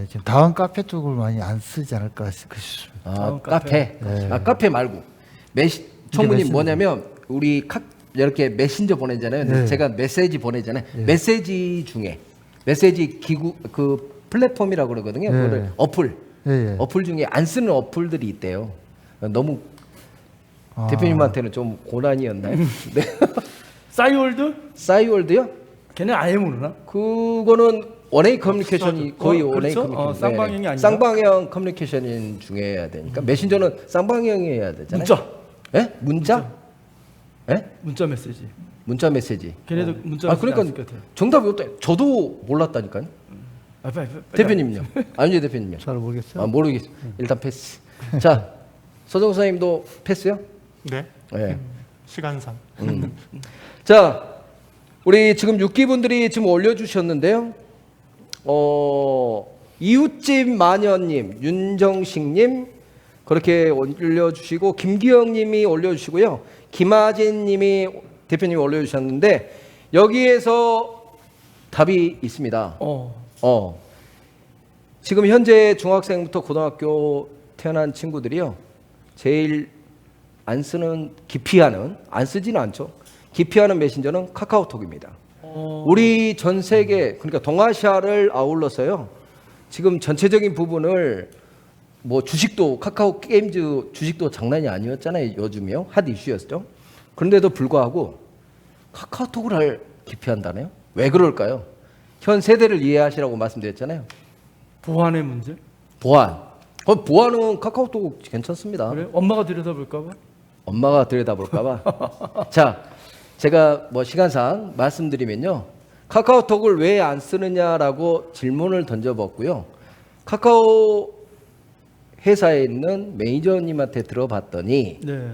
E: 지금 다음 카페 쪽을 많이 안 쓰지 않을까 싶습니다.
A: 카페.
E: 네.
A: 카페 말고 총무님
E: 메신저.
A: 뭐냐면 우리 이렇게 메신저 보내잖아요.
E: 네.
A: 제가 메시지 보내잖아요.
E: 네.
A: 메시지 중에 메시지 기구 그 플랫폼이라고 그러거든요.
E: 네.
A: 그거를 어플.
E: 예.
A: 어플 중에 안 쓰는 어플들이 있대요. 너무 대표님한테는 좀 고난이었나요? 네.
D: 싸이월드?
A: 싸이월드요?
D: 걔네 아예 모르나?
A: 그거는 원웨이 커뮤니케이션이 거의 원웨이
D: 그렇죠?
A: 커뮤니케이션.
D: 쌍방향이 아니라?
A: 쌍방향 커뮤니케이션 중에 해야 되니까 메신저는 쌍방향이 해야 되잖아요.
D: 문자.
A: 예? 문자? 예?
D: 문자 메시지.
A: 문자 메시지.
D: 걔네도 문자 메시지
A: 그러니까
D: 안 쓸 것 같아요.
A: 정답이 어때? 저도 몰랐다니까요.
D: 빨리.
A: 대표님요. 안유재 대표님요.
B: 잘 모르겠어요.
A: 모르겠어요. 일단 패스. 자, 서정 선생님도 패스요?
C: 네.
A: 네.
C: 시간상.
A: 자, 우리 지금 6기분들이 지금 올려주셨는데요. 이웃집 마녀님, 윤정식님 그렇게 올려주시고 김기영님이 올려주시고요. 김하진님이 대표님이 올려주셨는데 여기에서 답이 있습니다. 지금 현재 중학생부터 고등학교 태어난 친구들이요. 제일 안 쓰지는 않죠. 기피하는 메신저는 카카오톡입니다. 우리 전 세계 그러니까 동아시아를 아울러서요. 지금 전체적인 부분을 뭐 주식도 카카오 게임즈 주식도 장난이 아니었잖아요. 요즘이요. 핫 이슈였죠. 그런데도 불구하고 카카오톡을 기피한다네요. 왜 그럴까요? 현 세대를 이해하시라고 말씀드렸잖아요.
D: 보안의 문제?
A: 보안은 카카오톡 괜찮습니다.
D: 그래? 엄마가 들여다볼까봐?
A: 엄마가 들여다볼까봐. 자, 제가 뭐 시간상 말씀드리면요. 카카오톡을 왜 안 쓰느냐라고 질문을 던져봤고요. 카카오 회사에 있는 매니저님한테 들어봤더니
D: 네.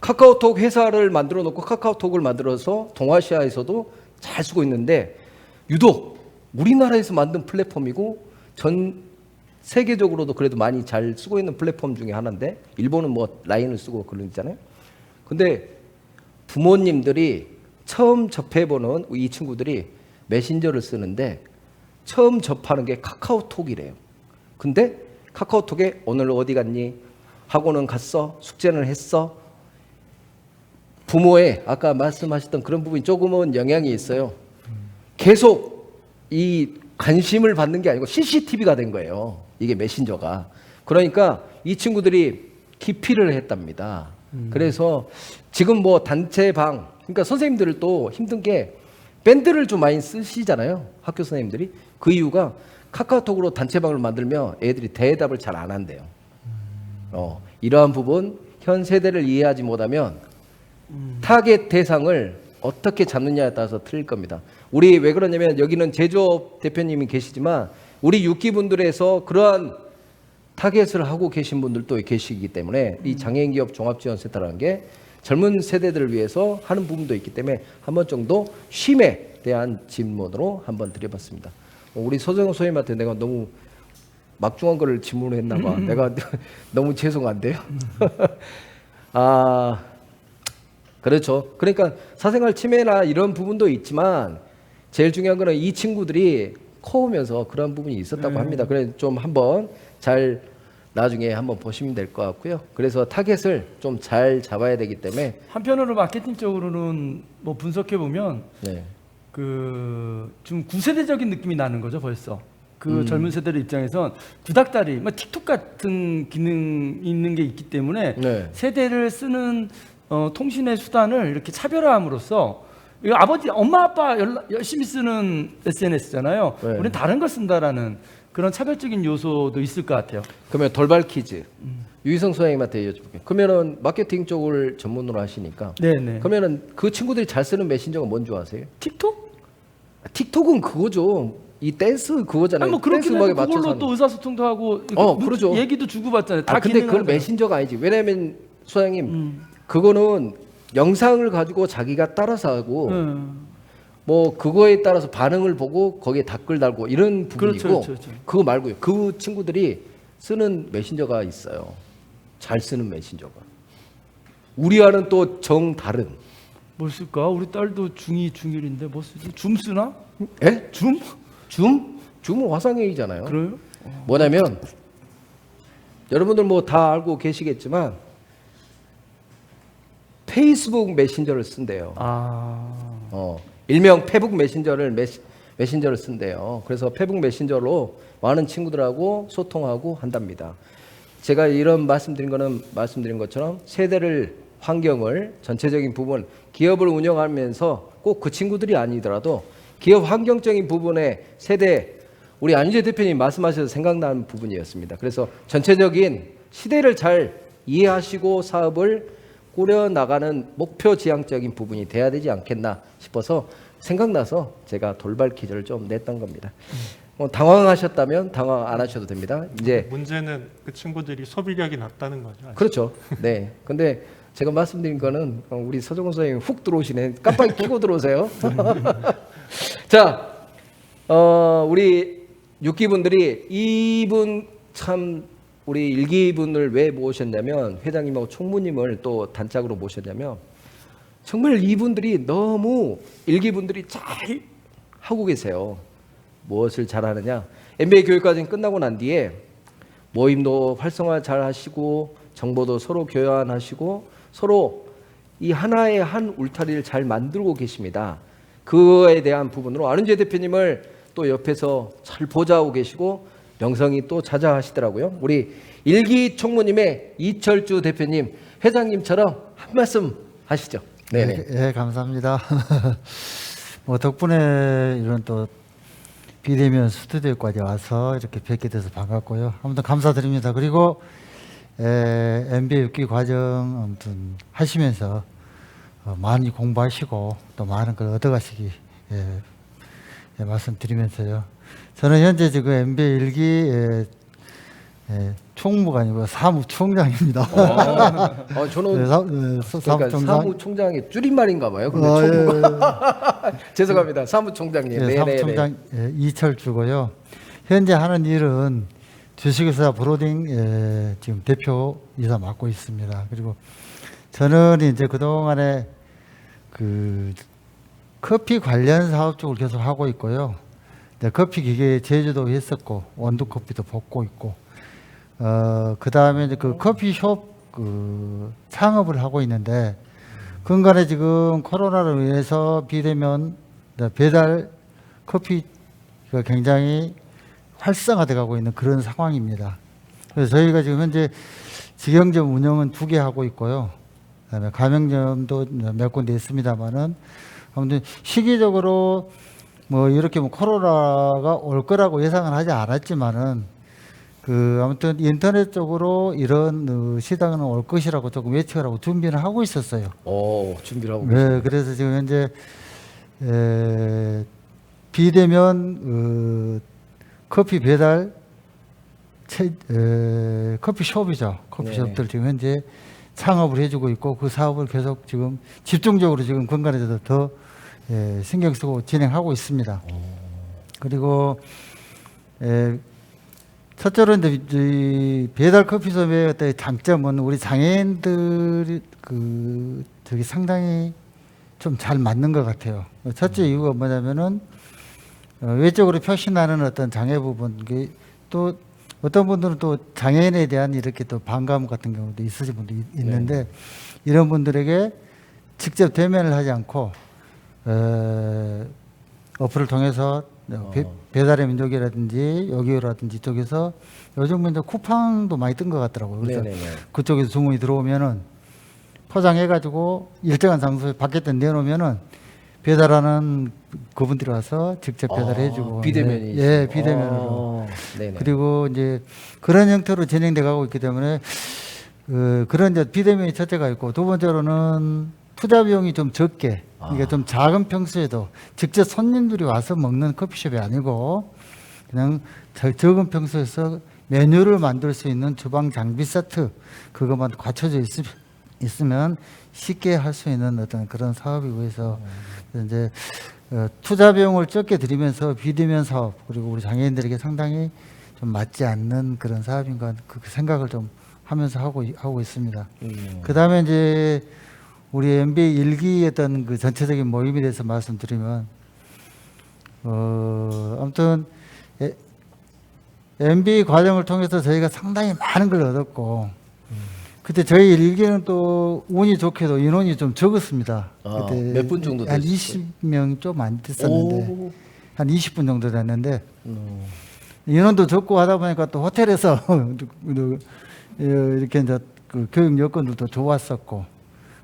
A: 카카오톡 회사를 만들어 놓고 카카오톡을 만들어서 동아시아에서도 잘 쓰고 있는데 유독 우리나라에서 만든 플랫폼이고 전 세계적으로도 그래도 많이 잘 쓰고 있는 플랫폼 중에 하나인데 일본은 뭐 라인을 쓰고 그러잖아요. 근데 부모님들이 처음 접해보는 이 친구들이 메신저를 쓰는데 처음 접하는 게 카카오톡이래요. 근데 카카오톡에 오늘 어디 갔니? 학원은 갔어? 숙제는 했어? 부모의 아까 말씀하셨던 그런 부분이 조금은 영향이 있어요. 계속 이 관심을 받는 게 아니고 CCTV가 된 거예요. 이게 메신저가. 그러니까 이 친구들이 기피를 했답니다. 그래서 지금 뭐 단체방, 그러니까 선생님들도 힘든 게 밴드를 좀 많이 쓰시잖아요. 학교 선생님들이. 그 이유가 카카오톡으로 단체방을 만들면 애들이 대답을 잘 안 한대요. 이러한 부분 현 세대를 이해하지 못하면 타겟 대상을 어떻게 잡느냐에 따라서 틀릴 겁니다. 우리 왜 그러냐면 여기는 제조업 대표님이 계시지만 우리 6기분들에서 그러한 타겟을 하고 계신 분들도 계시기 때문에 이 장애인 기업 종합지원센터라는 게 젊은 세대들을 위해서 하는 부분도 있기 때문에 한 번 정도 쉼에 대한 질문으로 한번 드려봤습니다. 우리 서정훈 선생님한테 내가 너무 막중한 거를 질문했나 봐. 내가 너무 죄송한데요. 아, 그렇죠. 그러니까 사생활 침해나 이런 부분도 있지만 제일 중요한 거는 이 친구들이 커오면서 그런 부분이 있었다고 합니다. 그래서 좀 한번 잘 나중에 한번 보시면 될 것 같고요. 그래서 타겟을 좀 잘 잡아야 되기 때문에
D: 한편으로 마케팅적으로는 뭐 분석해 보면
A: 네.
D: 좀 구세대적인 느낌이 나는 거죠 벌써. 그 젊은 세대들 입장에선 구닥다리, 뭐 틱톡 같은 기능 있는 게 있기 때문에
A: 네.
D: 세대를 쓰는 통신의 수단을 이렇게 차별화함으로써 이거 아버지, 엄마, 아빠 열심히 쓰는 SNS잖아요.
A: 네.
D: 우리는 다른 걸 쓴다라는 그런 차별적인 요소도 있을 것 같아요.
A: 그러면 돌발 퀴즈. 유희성 소장님한테 여쭤볼게요. 그러면은 마케팅 쪽을 전문으로 하시니까.
D: 네네.
A: 그러면은 그 친구들이 잘 쓰는 메신저가 뭔지 아세요?
D: 틱톡?
A: 틱톡은 그거죠. 이 댄스 그거잖아요.
D: 아니 뭐 그렇긴
A: 댄스
D: 해도
A: 음악에
D: 그걸로
A: 맞춰서 하는.
D: 또 의사소통도 하고
A: 그러죠.
D: 얘기도 주고받잖아요. 다
A: 근데 그건
D: 기능하잖아요.
A: 메신저가 아니지. 왜냐면 소장님 그거는 영상을 가지고 자기가 따라서 하고 뭐 그거에 따라서 반응을 보고 거기에 댓글 달고 이런 부분이고
D: 그렇죠.
A: 그거 말고요. 그 친구들이 쓰는 메신저가 있어요. 잘 쓰는 메신저가. 우리와는 또 정 다른.
D: 뭘 쓸까? 우리 딸도 중2, 중1인데 뭐 쓰지? 줌 쓰나?
A: 예?
D: 줌?
A: 줌? 줌은 화상회의잖아요.
D: 그래요?
A: 뭐냐면 여러분들 뭐 다 알고 계시겠지만 페이스북 메신저를 쓴대요. 일명 페북 메신저를 쓴대요. 그래서 페북 메신저로 많은 친구들하고 소통하고 한답니다. 제가 이런 말씀드린 것처럼 세대를 환경을 전체적인 부분 기업을 운영하면서 꼭 그 친구들이 아니더라도 기업 환경적인 부분에 세대 우리 안유재 대표님 말씀하셔서 생각나는 부분이었습니다. 그래서 전체적인 시대를 잘 이해하시고 사업을 꾸려나가는 목표 지향적인 부분이 돼야 되지 않겠나 싶어서 생각나서 제가 돌발 퀴즈를 좀 냈던 겁니다. 당황하셨다면 당황 안 하셔도 됩니다. 이제
C: 문제는 그 친구들이 소비력이 낮다는 거죠. 아직.
A: 그렇죠. 네. 근데 제가 말씀드린 거는 우리 서정훈 선생님 훅 들어오시네. 깜빡이 켜고 들어오세요. 자, 우리 6기분들이 이분 참 우리 1기분을 왜 모셨냐면 회장님하고 총무님을 또 단짝으로 모셨냐면 정말 이분들이 너무 1기분들이 잘 하고 계세요. 무엇을 잘하느냐? MBA 교육까지 끝나고 난 뒤에 모임도 활성화 잘 하시고 정보도 서로 교환하시고 서로 이 하나의 한 울타리를 잘 만들고 계십니다. 그에 대한 부분으로 안은재 대표님을 또 옆에서 잘 보좌하고 계시고 명성이 또 자자하시더라고요. 우리 1기 총무님의 이철주 대표님, 회장님처럼 한 말씀 하시죠. 네네.
E: 네, 감사합니다. 뭐 덕분에 이런 또 비대면 스튜디오까지 와서 이렇게 뵙게 돼서 반갑고요. 아무튼 감사드립니다. 그리고 MBA 6기 과정 아무튼 하시면서 많이 공부하시고 또 많은 걸 얻어가시기 말씀드리면서요. 저는 현재 지금 MBA 1기 총무가 아니고 사무총장입니다.
A: 저는
E: 사무총장.
A: 사무총장의 줄임말인가 봐요. 근데 총무가 죄송합니다. 사무총장님.
E: 네, 사무총장 이철주고요. 현재 하는 일은 주식회사 브로딩 지금 대표이사 맡고 있습니다. 그리고 저는 이제 그동안에 그 커피 관련 사업 쪽을 계속 하고 있고요. 커피 기계 제조도 했었고 원두 커피도 볶고 있고 그 다음에 이제 그 커피숍 그 창업을 하고 있는데 근간에 지금 코로나로 인해서 비대면 배달 커피가 굉장히 활성화돼 가고 있는 그런 상황입니다. 그래서 저희가 지금 현재 직영점 운영은 2개 하고 있고요. 그다음에 가맹점도 몇 군데 있습니다만은 아무튼 시기적으로 뭐 이렇게 뭐 코로나가 올 거라고 예상은 하지 않았지만은 그 아무튼 인터넷 쪽으로 이런 시장은 올 것이라고 조금 예측을 하고 준비를 하고 있었어요.
A: 준비를 하고
E: 네, 그래서 지금 현재 비대면 커피 배달 커피숍이죠. 커피숍들
A: 네.
E: 지금 현재 창업을 해주고 있고 그 사업을 계속 지금 집중적으로 지금 건강에서 더 신경 쓰고 진행하고 있습니다. 그리고 첫째로 이제 이 배달 커피숍의 어떤 장점은 우리 장애인들이 저기 상당히 좀 잘 맞는 것 같아요. 첫째 이유가 뭐냐면은 외적으로 표시나는 어떤 장애 부분, 또 어떤 분들은 또 장애인에 대한 이렇게 또 반감 같은 경우도 있으신 분도 있는데 이런 분들에게 직접 대면을 하지 않고 어플을 통해서 배달의 민족이라든지 여기요라든지 쪽에서 요즘 이제 쿠팡도 많이 뜬 것 같더라고요. 그래서 그쪽에서 주문이 들어오면은 포장해가지고 일정한 장소에 밖에다 내놓으면은 배달하는 그분들이 와서 직접 배달해주고
A: 비대면이
E: 예, 비대면으로. 그리고 이제 그런 형태로 진행돼 가고 있기 때문에 그런 이제 비대면이 첫째가 있고 두 번째로는 투자 비용이 좀 적게 이게 좀 작은 평수에도 직접 손님들이 와서 먹는 커피숍이 아니고 그냥 적은 평수에서 메뉴를 만들 수 있는 주방 장비 세트 그것만 갖춰져 있으면 쉽게 할 수 있는 어떤 그런 사업이고 해서 이제 투자 비용을 적게 들이면서 비대면 사업 그리고 우리 장애인들에게 상당히 좀 맞지 않는 그런 사업인가 그 생각을 좀 하면서 하고 있습니다. 그 다음에 이제 우리 MBA 일기였던 그 전체적인 모임에 대해서 말씀드리면 아무튼 MBA 과정을 통해서 저희가 상당히 많은 걸 얻었고 그때 저희 일기는 또 운이 좋게도 인원이 좀 적었습니다. 그때
A: 몇 분 정도
E: 한
A: 되셨어요?
E: 20명 좀 안 됐었는데 한 20분 정도 됐는데 인원도 적고 하다 보니까 또 호텔에서 이렇게 이제 그 교육 여건들도 좋았었고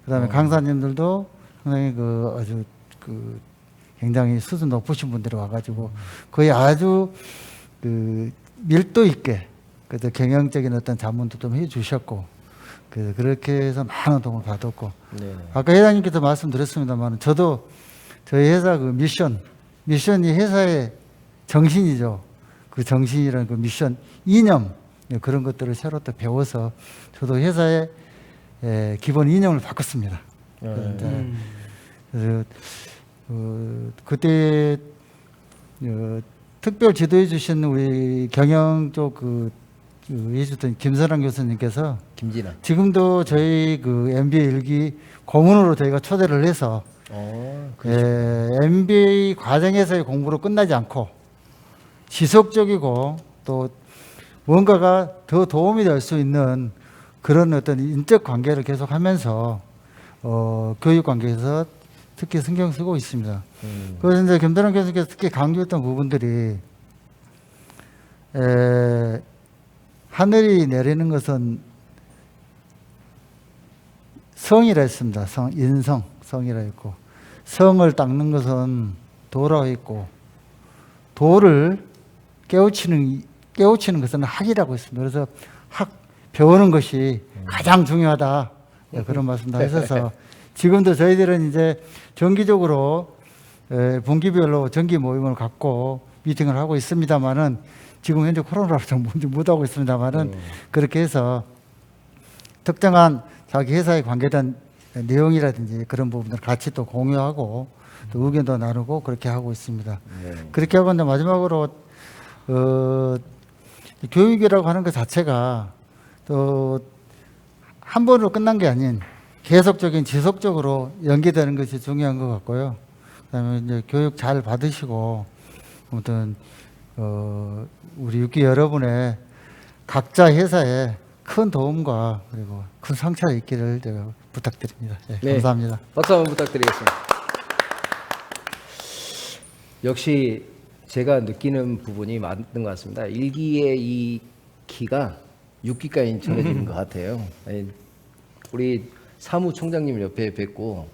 E: 그다음에 강사님들도 상당히 아주 굉장히 수준 높으신 분들이 와가지고 거의 아주 밀도 있게 그래서 경영적인 어떤 자문도 좀 해주셨고 그렇게 해서 많은 도움을 받았고 아까 회장님께서 말씀드렸습니다만 저도 저희 회사 그 미션이 회사의 정신이죠. 그 정신이라는 그 미션 이념 그런 것들을 새로 또 배워서 저도 회사의 기본 이념을 바꿨습니다. 그래서 그때 특별 지도해 주신 우리 경영 쪽 해주던 김선랑 교수님께서
A: 김진아.
E: 지금도 저희 그 MBA 일기 고문으로 저희가 초대를 해서 MBA 과정에서의 공부로 끝나지 않고 지속적이고 또 뭔가가 더 도움이 될 수 있는 그런 어떤 인적 관계를 계속하면서 교육 관계에서 특히 신경 쓰고 있습니다. 그래서 이제 김선랑 교수님께서 특히 강조했던 부분들이 하늘이 내리는 것은 성이라 했습니다. 성이라 했고 성을 닦는 것은 도라고 했고 도를 깨우치는 것은 학이라고 했습니다. 그래서 배우는 것이 가장 중요하다. 그런 말씀도 하셔서 지금도 저희들은 이제 정기적으로 분기별로 정기 모임을 갖고 미팅을 하고 있습니다만은 지금 현재 코로나로 좀 못하고 있습니다만은 그렇게 해서 특정한 자기 회사에 관계된 내용이라든지 그런 부분들 같이 또 공유하고 또 의견도 나누고 그렇게 하고 있습니다. 그렇게 하고 이제 마지막으로 교육이라고 하는 것 자체가 또 한 번으로 끝난 게 아닌 계속적인 지속적으로 연계되는 것이 중요한 것 같고요. 그다음에 이제 교육 잘 받으시고 아무튼 우리 육기 여러분의 각자 회사에 큰 도움과 그리고 큰 성취가 있기를 제가 부탁드립니다. 감사합니다.
A: 박수 한번 부탁드리겠습니다. 역시 제가 느끼는 부분이 맞는 것 같습니다. 일기의 이 기가 6기까지 전해지는 것 같아요. 우리 사무총장님 옆에 뵙고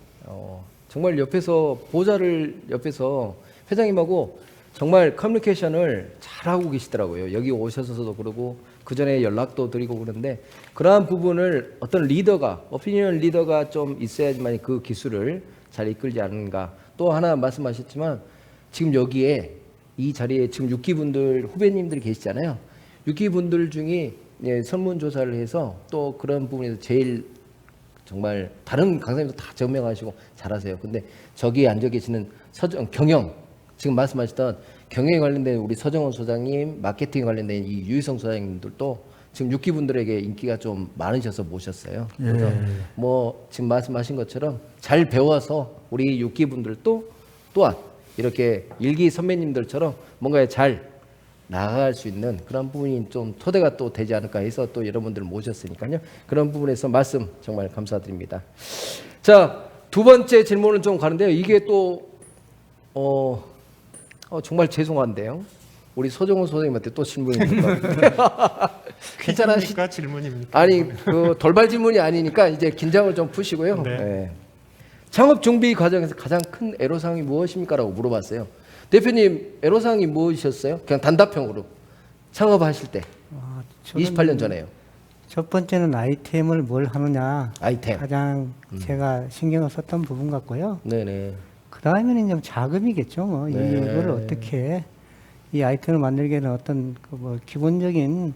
A: 정말 옆에서 보좌를 옆에서 회장님하고 정말 커뮤니케이션을 잘하고 계시더라고요. 여기 오셔서도 그러고 그 전에 연락도 드리고 그러는데 그러한 부분을 어떤 리더가 오피니언 리더가 좀 있어야지만 그 기술을 잘 이끌지 않는가. 또 하나 말씀하셨지만 지금 여기에 이 자리에 지금 6기분들 후배님들이 계시잖아요. 6기분들 중에 설문조사를 해서 또 그런 부분에서 제일 정말 다른 강사님도 다 증명하시고 잘하세요. 근데 저기 앉아 계시는 경영 지금 말씀하셨던 경영에 관련된 우리 서정원 소장님, 마케팅 관련된 이 유희성 소장님들도 지금 6기분들에게 인기가 좀 많으셔서 모셨어요. 그래서 뭐 지금 말씀하신 것처럼 잘 배워서 우리 6기분들도 또한 이렇게 1기 선배님들처럼 뭔가에 잘 나아갈 수 있는 그런 부분이 좀 토대가 또 되지 않을까 해서 또 여러분들을 모셨으니까요. 그런 부분에서 말씀 정말 감사드립니다. 자, 두 번째 질문은 좀 가는데요. 이게 또 정말 죄송한데요. 우리 서정훈 소장님한테 또 질문이 있는 것 같아요.
C: 퀴즈입니까 질문입니까?
A: 아니 그 돌발 질문이 아니니까 이제 긴장을 좀 푸시고요.
C: 네.
A: 네. 창업 준비 과정에서 가장 큰 애로사항이 무엇입니까라고 물어봤어요. 대표님 애로사항이 무엇이셨어요? 그냥 단답형으로 창업하실 때
B: 저는
A: 28년 전에요.
B: 첫 번째는 아이템을 뭘 하느냐
A: 아이템.
B: 가장 제가 신경을 썼던 부분 같고요.
A: 네네.
B: 그 다음에는 좀 자금이겠죠. 뭐
A: 네.
B: 이걸 어떻게 이 아이템을 만들기에는 어떤 그 뭐 기본적인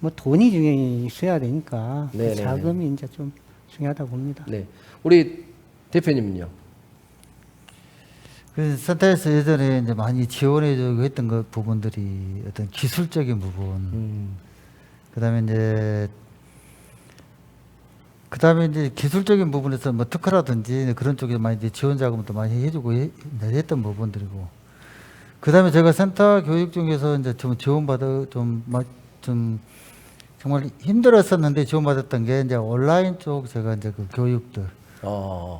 B: 뭐 돈이 중요히 있어야 되니까 그
A: 네네.
B: 자금이 이제 좀 중요하다고 봅니다.
A: 네. 우리 대표님은요?
E: 그 센터에서 예전에 이제 많이 지원해주고 했던 그 부분들이 어떤 기술적인 부분, 그다음에 이제 기술적인 부분에서 뭐 특허라든지 그런 쪽에 많이 이제 지원 자금도 많이 해주고 했던 부분들이고, 그다음에 제가 센터 교육 중에서 이제 좀 지원받아 좀 정말 힘들었었는데 지원받았던 게 이제 온라인 쪽 제가 이제 그 교육들.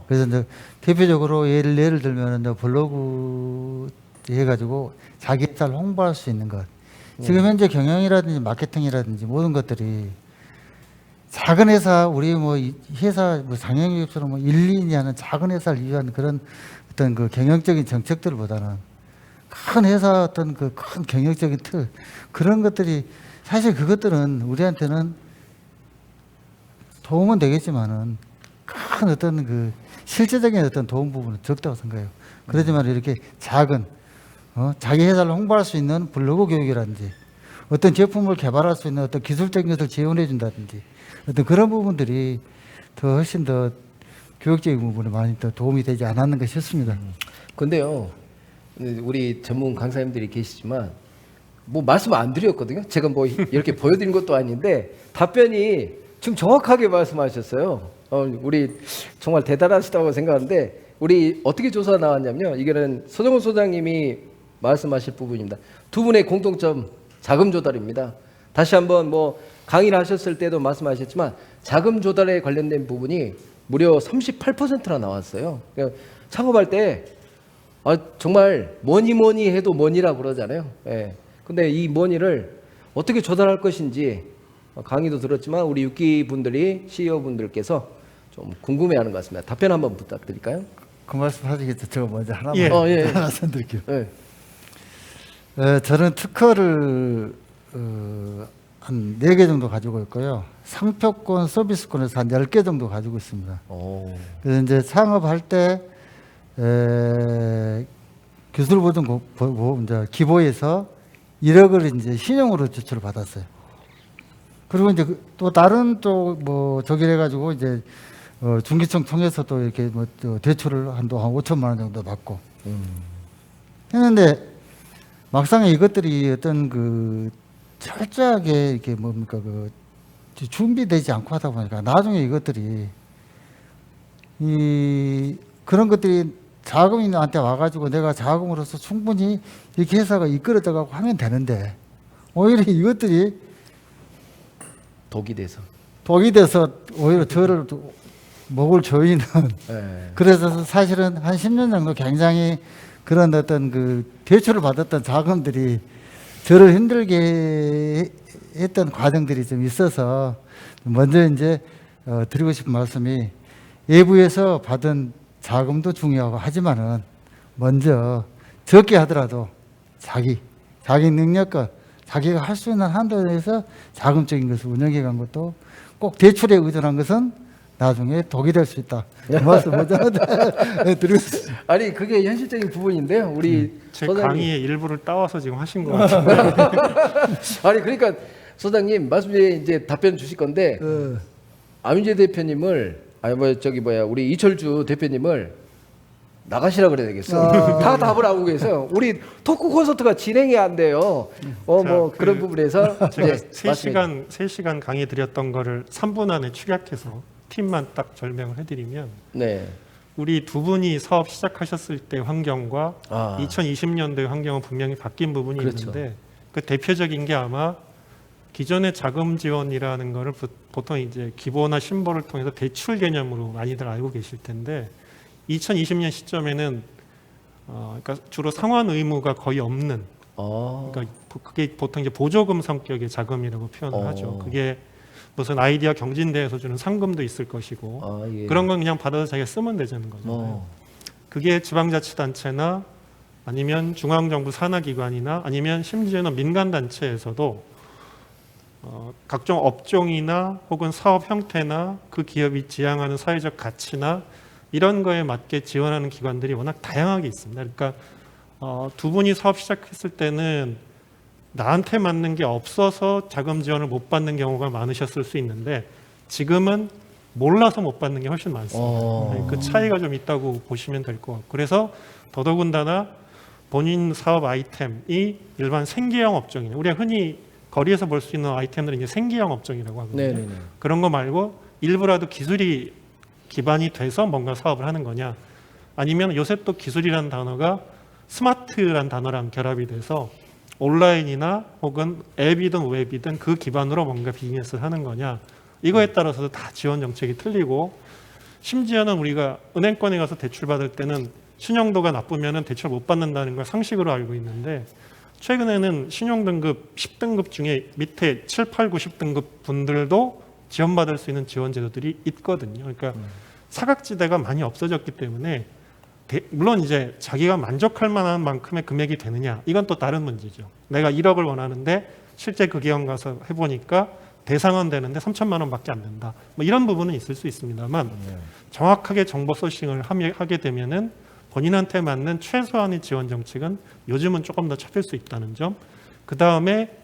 E: 그래서 이제 대표적으로 예를 들면 이제 블로그 해가지고 자기 회사를 홍보할 수 있는 것. 지금 현재 경영이라든지 마케팅이라든지 모든 것들이 작은 회사, 우리 뭐 회사 뭐 장영유업처럼 뭐 1, 2년 하는 작은 회사를 위한 그런 어떤 그 경영적인 정책들보다는 큰 회사 어떤 그 큰 경영적인 틀 그런 것들이 사실 그것들은 우리한테는 도움은 되겠지만은 큰 어떤 그 실제적인 어떤 도움 부분은 적다고 생각해요. 그렇지만 이렇게 작은 자기 회사를 홍보할 수 있는 블로그 교육이라든지 어떤 제품을 개발할 수 있는 어떤 기술적인 것을 지원해 준다든지 어떤 그런 부분들이 더 훨씬 더 교육적인 부분에 많이 더 도움이 되지 않았는가 싶습니다.
A: 근데요, 우리 전문 강사님들이 계시지만 뭐 말씀 안 드렸거든요. 제가 뭐 이렇게 보여드린 것도 아닌데 답변이 지금 정확하게 말씀하셨어요. 우리 정말 대단하시다고 생각하는데 우리 어떻게 조사가 나왔냐면요. 이거는 서정훈 소장님이 말씀하실 부분입니다. 두 분의 공통점 자금 조달입니다. 다시 한번 뭐 강의를 하셨을 때도 말씀하셨지만 자금 조달에 관련된 부분이 무려 38%나 나왔어요. 그러니까 창업할 때 정말 뭐니 해도 머니라고 그러잖아요. 예. 근데 이 머니를 어떻게 조달할 것인지 강의도 들었지만 우리 6기 분들이 CEO 분들께서 좀 궁금해하는 것 같습니다. 답변 한번 부탁드릴까요?
E: 그 말씀 하시겠죠. 제가 먼저 하나만
A: 예.
E: 말씀드릴게요.
A: 예.
E: 저는 특허를 한 4개 정도 가지고 있고요. 상표권, 서비스권에서 한 10개 정도 가지고 있습니다. 그래서 이제 창업할 때 기술보증 이제 기보에서 1억을 이제 신용으로 제출을 받았어요. 그리고 이제 또 다른 쪽 뭐 저기를 해가지고 이제 중기청 통해서 또 이렇게 뭐 대출을 한 5천만 원 정도 받고 했는데 막상 이것들이 어떤 그 철저하게 이렇게 뭡니까 그 준비되지 않고 하다 보니까 나중에 이것들이 그런 것들이 자금이 나한테 와가지고 내가 자금으로서 충분히 이렇게 회사가 이끌어져가고 하면 되는데 오히려 이것들이
A: 독이 돼서
E: 오히려 저를 목을 조이는 그래서 사실은 한 10년 정도 굉장히 그런 어떤 그 대출을 받았던 자금들이 저를 힘들게 했던 과정들이 좀 있어서 먼저 이제 드리고 싶은 말씀이 외부에서 받은 자금도 중요하고 하지만은 먼저 적게 하더라도 자기 능력과 자기가 할 수 있는 한도에서 자금적인 것을 운영해 간 것도 꼭 대출에 의존한 것은 나중에 독이 될 수 있다. 그 말씀 먼저 드리겠습니다.
A: 아니 그게 현실적인 부분인데요. 우리
C: 제
A: 소장님.
C: 강의의 일부를 따와서 지금 하신 것 같은데.
A: 아니 그러니까 소장님 말씀 중에 이제 답변 주실 건데 안윤재 대표님을 우리 이철주 대표님을 나가시라 그래야 되겠어. 다 답을 하고 계세요. 우리 토크 콘서트가 진행이 안 돼요. 뭐 그런 부분에서
C: 제가
A: 이제 말씀해
C: 3시간 강의 드렸던 거를 3분 안에 축약해서 팀만 딱 설명을 해드리면
A: 네.
C: 우리 두 분이 사업 시작하셨을 때 환경과
A: 아.
C: 2020년도의 환경은 분명히 바뀐 부분이
A: 그렇죠.
C: 있는데 그 대표적인 게 아마 기존의 자금 지원이라는 거를 보통 이제 기보나 신보를 통해서 대출 개념으로 많이들 알고 계실 텐데 2020년 시점에는 그러니까 주로 상환 의무가 거의 없는 그러니까 그게 보통 이제 보조금 성격의 자금이라고 표현을 하죠. 그게 무슨 아이디어 경진대에서 주는 상금도 있을 것이고
A: 예.
C: 그런 건 그냥 받아서 자기가 쓰면 되는 거잖아요. 그게 지방자치단체나 아니면 중앙정부 산하기관이나 아니면 심지어는 민간단체에서도 각종 업종이나 혹은 사업 형태나 그 기업이 지향하는 사회적 가치나 이런 거에 맞게 지원하는 기관들이 워낙 다양하게 있습니다. 그러니까 두 분이 사업 시작했을 때는 나한테 맞는 게 없어서 자금 지원을 못 받는 경우가 많으셨을 수 있는데 지금은 몰라서 못 받는 게 훨씬 많습니다. 그 차이가 좀 있다고 보시면 될 것 같고 그래서 더더군다나 본인 사업 아이템이 일반 생계형 업종이냐 우리가 흔히 거리에서 볼 수 있는 아이템들은 이제 생계형 업종이라고 하거든요.
A: 네네네.
C: 그런 거 말고 일부라도 기술이 기반이 돼서 뭔가 사업을 하는 거냐 아니면 요새 또 기술이라는 단어가 스마트란 단어랑 결합이 돼서 온라인이나 혹은 앱이든 웹이든 그 기반으로 뭔가 비즈니스를 하는 거냐 이거에 따라서도 다 지원 정책이 틀리고 심지어는 우리가 은행권에 가서 대출 받을 때는 신용도가 나쁘면 대출 못 받는다는 걸 상식으로 알고 있는데 최근에는 신용등급 10등급 중에 밑에 7, 8, 90등급 분들도 지원받을 수 있는 지원 제도들이 있거든요. 그러니까 사각지대가 많이 없어졌기 때문에 물론 이제 자기가 만족할 만한 만큼의 금액이 되느냐 이건 또 다른 문제죠. 내가 1억을 원하는데 실제 그 기관 가서 해보니까 대상은 되는데 3천만 원밖에 안 된다. 뭐 이런 부분은 있을 수 있습니다만 정확하게 정보 소싱을 하게 되면은 본인한테 맞는 최소한의 지원 정책은 요즘은 조금 더 찾을 수 있다는 점. 그 다음에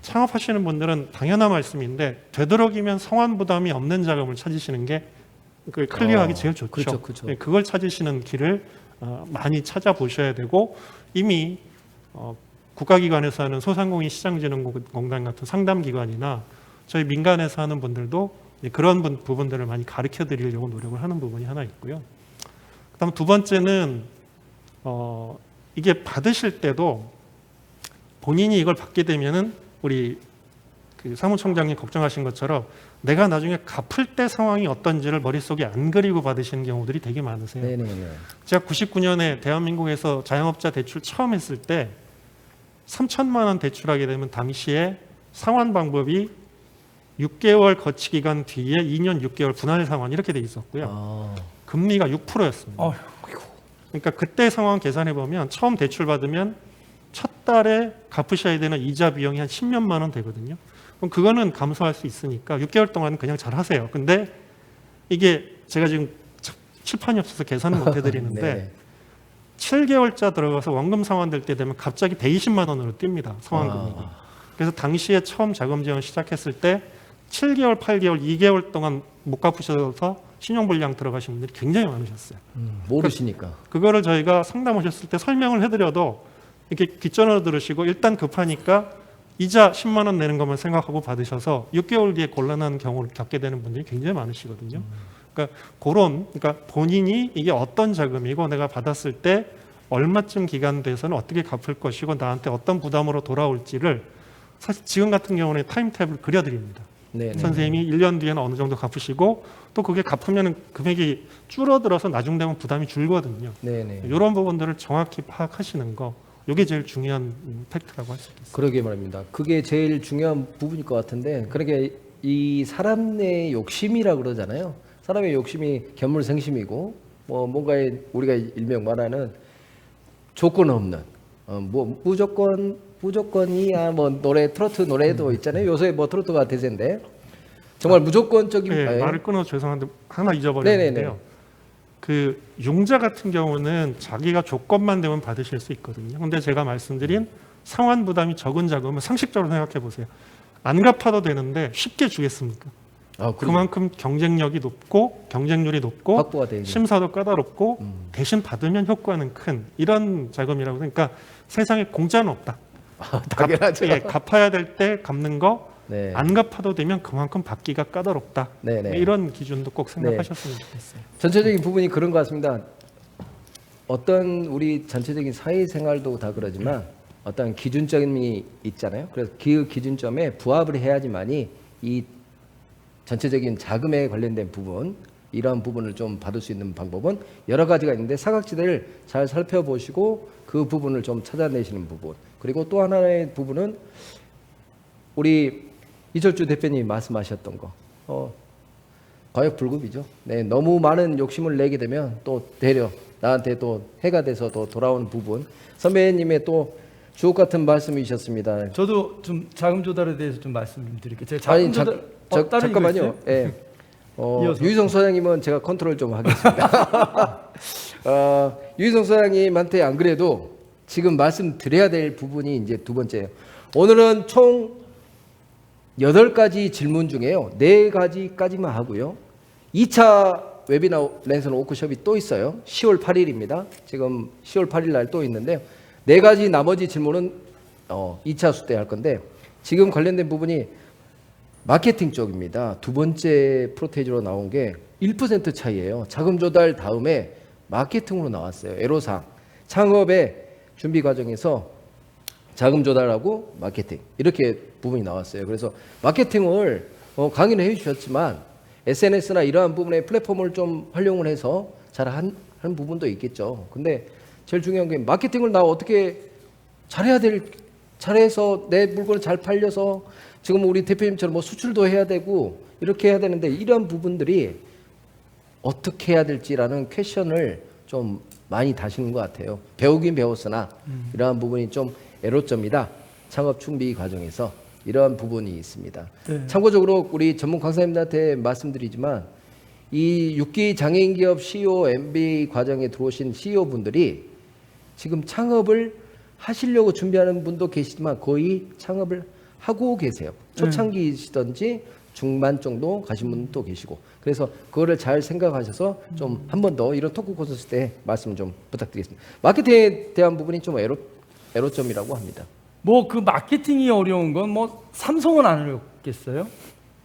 C: 창업하시는 분들은 당연한 말씀인데 되도록이면 성환 부담이 없는 자금을 찾으시는 게 클리어하기 제일 좋죠.
A: 그렇죠, 그렇죠.
C: 네, 그걸 찾으시는 길을 많이 찾아보셔야 되고 이미 국가기관에서 하는 소상공인 시장진흥공단 같은 상담기관이나 저희 민간에서 하는 분들도 그런 부분들을 많이 가르쳐 드리려고 노력을 하는 부분이 하나 있고요. 그다음 두 번째는 이게 받으실 때도 본인이 이걸 받게 되면은 우리 그 사무총장님 걱정하신 것처럼 내가 나중에 갚을 때 상황이 어떤지를 머릿속에 안 그리고 받으시는 경우들이 되게 많으세요.
A: 네네네.
C: 제가 99년에 대한민국에서 자영업자 대출 처음 했을 때 3천만 원 대출하게 되면 당시에 상환 방법이 6개월 거치 기간 뒤에 2년 6개월 분할 상환 이렇게 돼 있었고요. 금리가 6%였습니다. 그러니까 그때 상황 계산해 보면 처음 대출 받으면 첫 달에 갚으셔야 되는 이자 비용이 한 10몇만 원 되거든요. 그럼 그거는 감소할 수 있으니까 6개월 동안 그냥 잘 하세요. 근데 이게 제가 지금 칠판이 없어서 계산을 못 해드리는데
A: 네.
C: 7개월짜 들어가서 원금 상환될 때 되면 갑자기 120만 원으로 뜁니다. 상환 금액이. 그래서 당시에 처음 자금 지원 시작했을 때 7개월, 8개월, 2개월 동안 못 갚으셔서 신용불량 들어가신 분들이 굉장히 많으셨어요.
A: 모르시니까.
C: 그거를 저희가 상담 오셨을 때 설명을 해드려도 이렇게 귓전으로 들으시고 일단 급하니까 이자 10만 원 내는 것만 생각하고 받으셔서 6개월 뒤에 곤란한 경우를 겪게 되는 분들이 굉장히 많으시거든요. 그러니까 본인이 이게 어떤 자금이고 내가 받았을 때 얼마쯤 기간 돼서는 어떻게 갚을 것이고 나한테 어떤 부담으로 돌아올지를 사실 지금 같은 경우는 타임테이블을 그려드립니다.
A: 네네.
C: 선생님이 1년 뒤에는 어느 정도 갚으시고 또 그게 갚으면 금액이 줄어들어서 나중 되면 부담이 줄거든요.
A: 네네.
C: 이런 부분들을 정확히 파악하시는 거 이게 제일 중요한 팩트라고 할 수 있겠습니다.
A: 그러게 말입니다. 그게 제일 중요한 부분일 것 같은데, 그러니까 이 사람 내 욕심이라 그러잖아요. 사람의 욕심이 견물생심이고, 뭐 뭔가에 우리가 일명 말하는 조건 없는, 뭐 무조건이야 뭐 노래 트로트 노래도 있잖아요. 요새 뭐 트로트가 대세인데 정말 무조건적인.
C: 네, 말을 끊어서 죄송한데 하나 잊어버렸는데요. 그 융자 같은 경우는 자기가 조건만 되면 받으실 수 있거든요. 근데 제가 말씀드린 상환 부담이 적은 자금은 상식적으로 생각해 보세요. 안 갚아도 되는데 쉽게 주겠습니까? 그만큼 경쟁력이 높고 경쟁률이 높고
A: 확보가 되죠.
C: 심사도 까다롭고 대신 받으면 효과는 큰 이런 자금이라고. 그러니까 세상에 공짜는 없다.
A: 당연하죠.
C: 갚아야 될 때 갚는 거,
A: 네.
C: 안 갚아도 되면 그만큼 받기가 까다롭다.
A: 네네.
C: 이런 기준도 꼭 생각하셨으면 좋겠어요.
A: 전체적인 부분이 그런 것 같습니다. 어떤 우리 전체적인 사회생활도 다 그러지만 어떤 기준점이 있잖아요. 그래서 그 기준점에 부합을 해야지만이 이 전체적인 자금에 관련된 부분, 이러한 부분을 좀 받을 수 있는 방법은 여러 가지가 있는데 사각지대를 잘 살펴보시고 그 부분을 좀 찾아내시는 부분. 그리고 또 하나의 부분은 우리 이철주 대표님이 말씀하셨던 거, 과역불급이죠. 네, 너무 많은 욕심을 내게 되면 또 되려 나한테 또 해가 돼서 또 돌아오는 부분. 선배님의 또 주옥 같은 말씀이셨습니다.
D: 저도 좀 자금 조달에 대해서 좀 말씀드릴게요. 제가 자금 조달 다른 이거
A: 잠깐만요.
D: 있어요?
A: 예.
D: 이어서.
A: 유희성 소장님은 제가 컨트롤 좀 하겠습니다. 유희성 소장님한테 안 그래도 지금 말씀드려야 될 부분이 이제 두 번째예요. 오늘은 총 8가지 질문 중에요. 4가지까지만 하고요. 2차 웨비나 랜선 워크숍이 또 있어요. 10월 8일입니다. 지금 10월 8일 날 또 있는데요. 4가지 나머지 질문은 2차 수 때 할 건데 지금 관련된 부분이 마케팅 쪽입니다. 두 번째 프로테이지로 나온 게 1% 차이예요. 자금 조달 다음에 마케팅으로 나왔어요. 애로사항. 창업의 준비 과정에서 자금 조달하고 마케팅 이렇게 부분이 나왔어요. 그래서 마케팅을 강의를 해주셨지만 SNS나 이러한 부분의 플랫폼을 좀 활용을 해서 잘 하는 부분도 있겠죠. 근데 제일 중요한 게 마케팅을 나 어떻게 잘해서 내 물건을 잘 팔려서 지금 우리 대표님처럼 뭐 수출도 해야 되고 이렇게 해야 되는데 이러한 부분들이 어떻게 해야 될지라는 퀘션을 좀 많이 다시는 것 같아요. 배우긴 배웠으나 이러한 부분이 좀 애로점이다. 창업 준비 과정에서 이러한 부분이 있습니다.
D: 네.
A: 참고적으로 우리 전문 강사님들한테 말씀드리지만 이 6기 장애인 기업 CEO MBA 과정에 들어오신 CEO 분들이 지금 창업을 하시려고 준비하는 분도 계시지만 거의 창업을 하고 계세요. 초창기시든지 중반 정도 가신 분도 계시고 그래서 그거를 잘 생각하셔서 좀 한 번 더 이런 토크 콘서트 때 말씀 좀 부탁드리겠습니다. 마케팅에 대한 부분이 좀 애로점이라고 합니다.
D: 뭐 그 마케팅이 어려운 건 뭐 삼성은 안 어렵겠어요?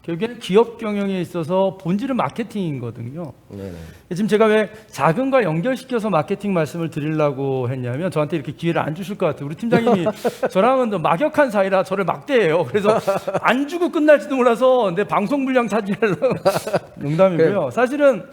D: 결국에는 기업 경영에 있어서 본질은 마케팅이거든요.
A: 네네.
D: 지금 제가 왜 자금과 연결시켜서 마케팅 말씀을 드리려고 했냐면 저한테 이렇게 기회를 안 주실 것 같아요. 우리 팀장님이 저랑은 또 막역한 사이라 저를 막대해요. 그래서 안 주고 끝날지도 몰라서 내 방송 분량 차지하려고 농담이고요. 사실은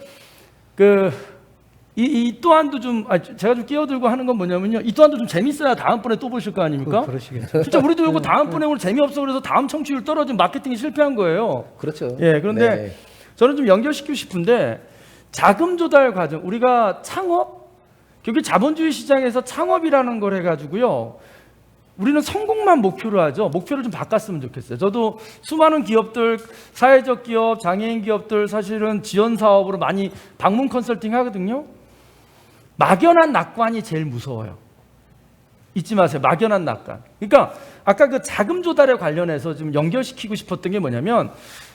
D: 이 또한도 좀 제가 좀 끼어들고 하는 건 뭐냐면요. 이 또한도 좀 재밌어야 다음번에 또 보실 거 아닙니까?
B: 그러시겠죠.
D: 진짜 우리도 이거 다음번에 오늘 재미없어 그래서 다음 청취율 떨어진 마케팅이 실패한 거예요.
A: 그렇죠.
D: 예, 그런데
A: 네.
D: 저는 좀 연결시키고 싶은데 자금 조달 과정 우리가 창업 결국 자본주의 시장에서 창업이라는 걸 해가지고요. 우리는 성공만 목표로 하죠. 목표를 좀 바꿨으면 좋겠어요. 저도 수많은 기업들, 사회적 기업, 장애인 기업들 사실은 지원 사업으로 많이 방문 컨설팅 하거든요. 막연한 낙관이 제일 무서워요. 잊지 마세요. 막연한 낙관. 그러니까 아까 그 자금 조달에 관련해서 좀 연결시키고 싶었던 게 뭐냐면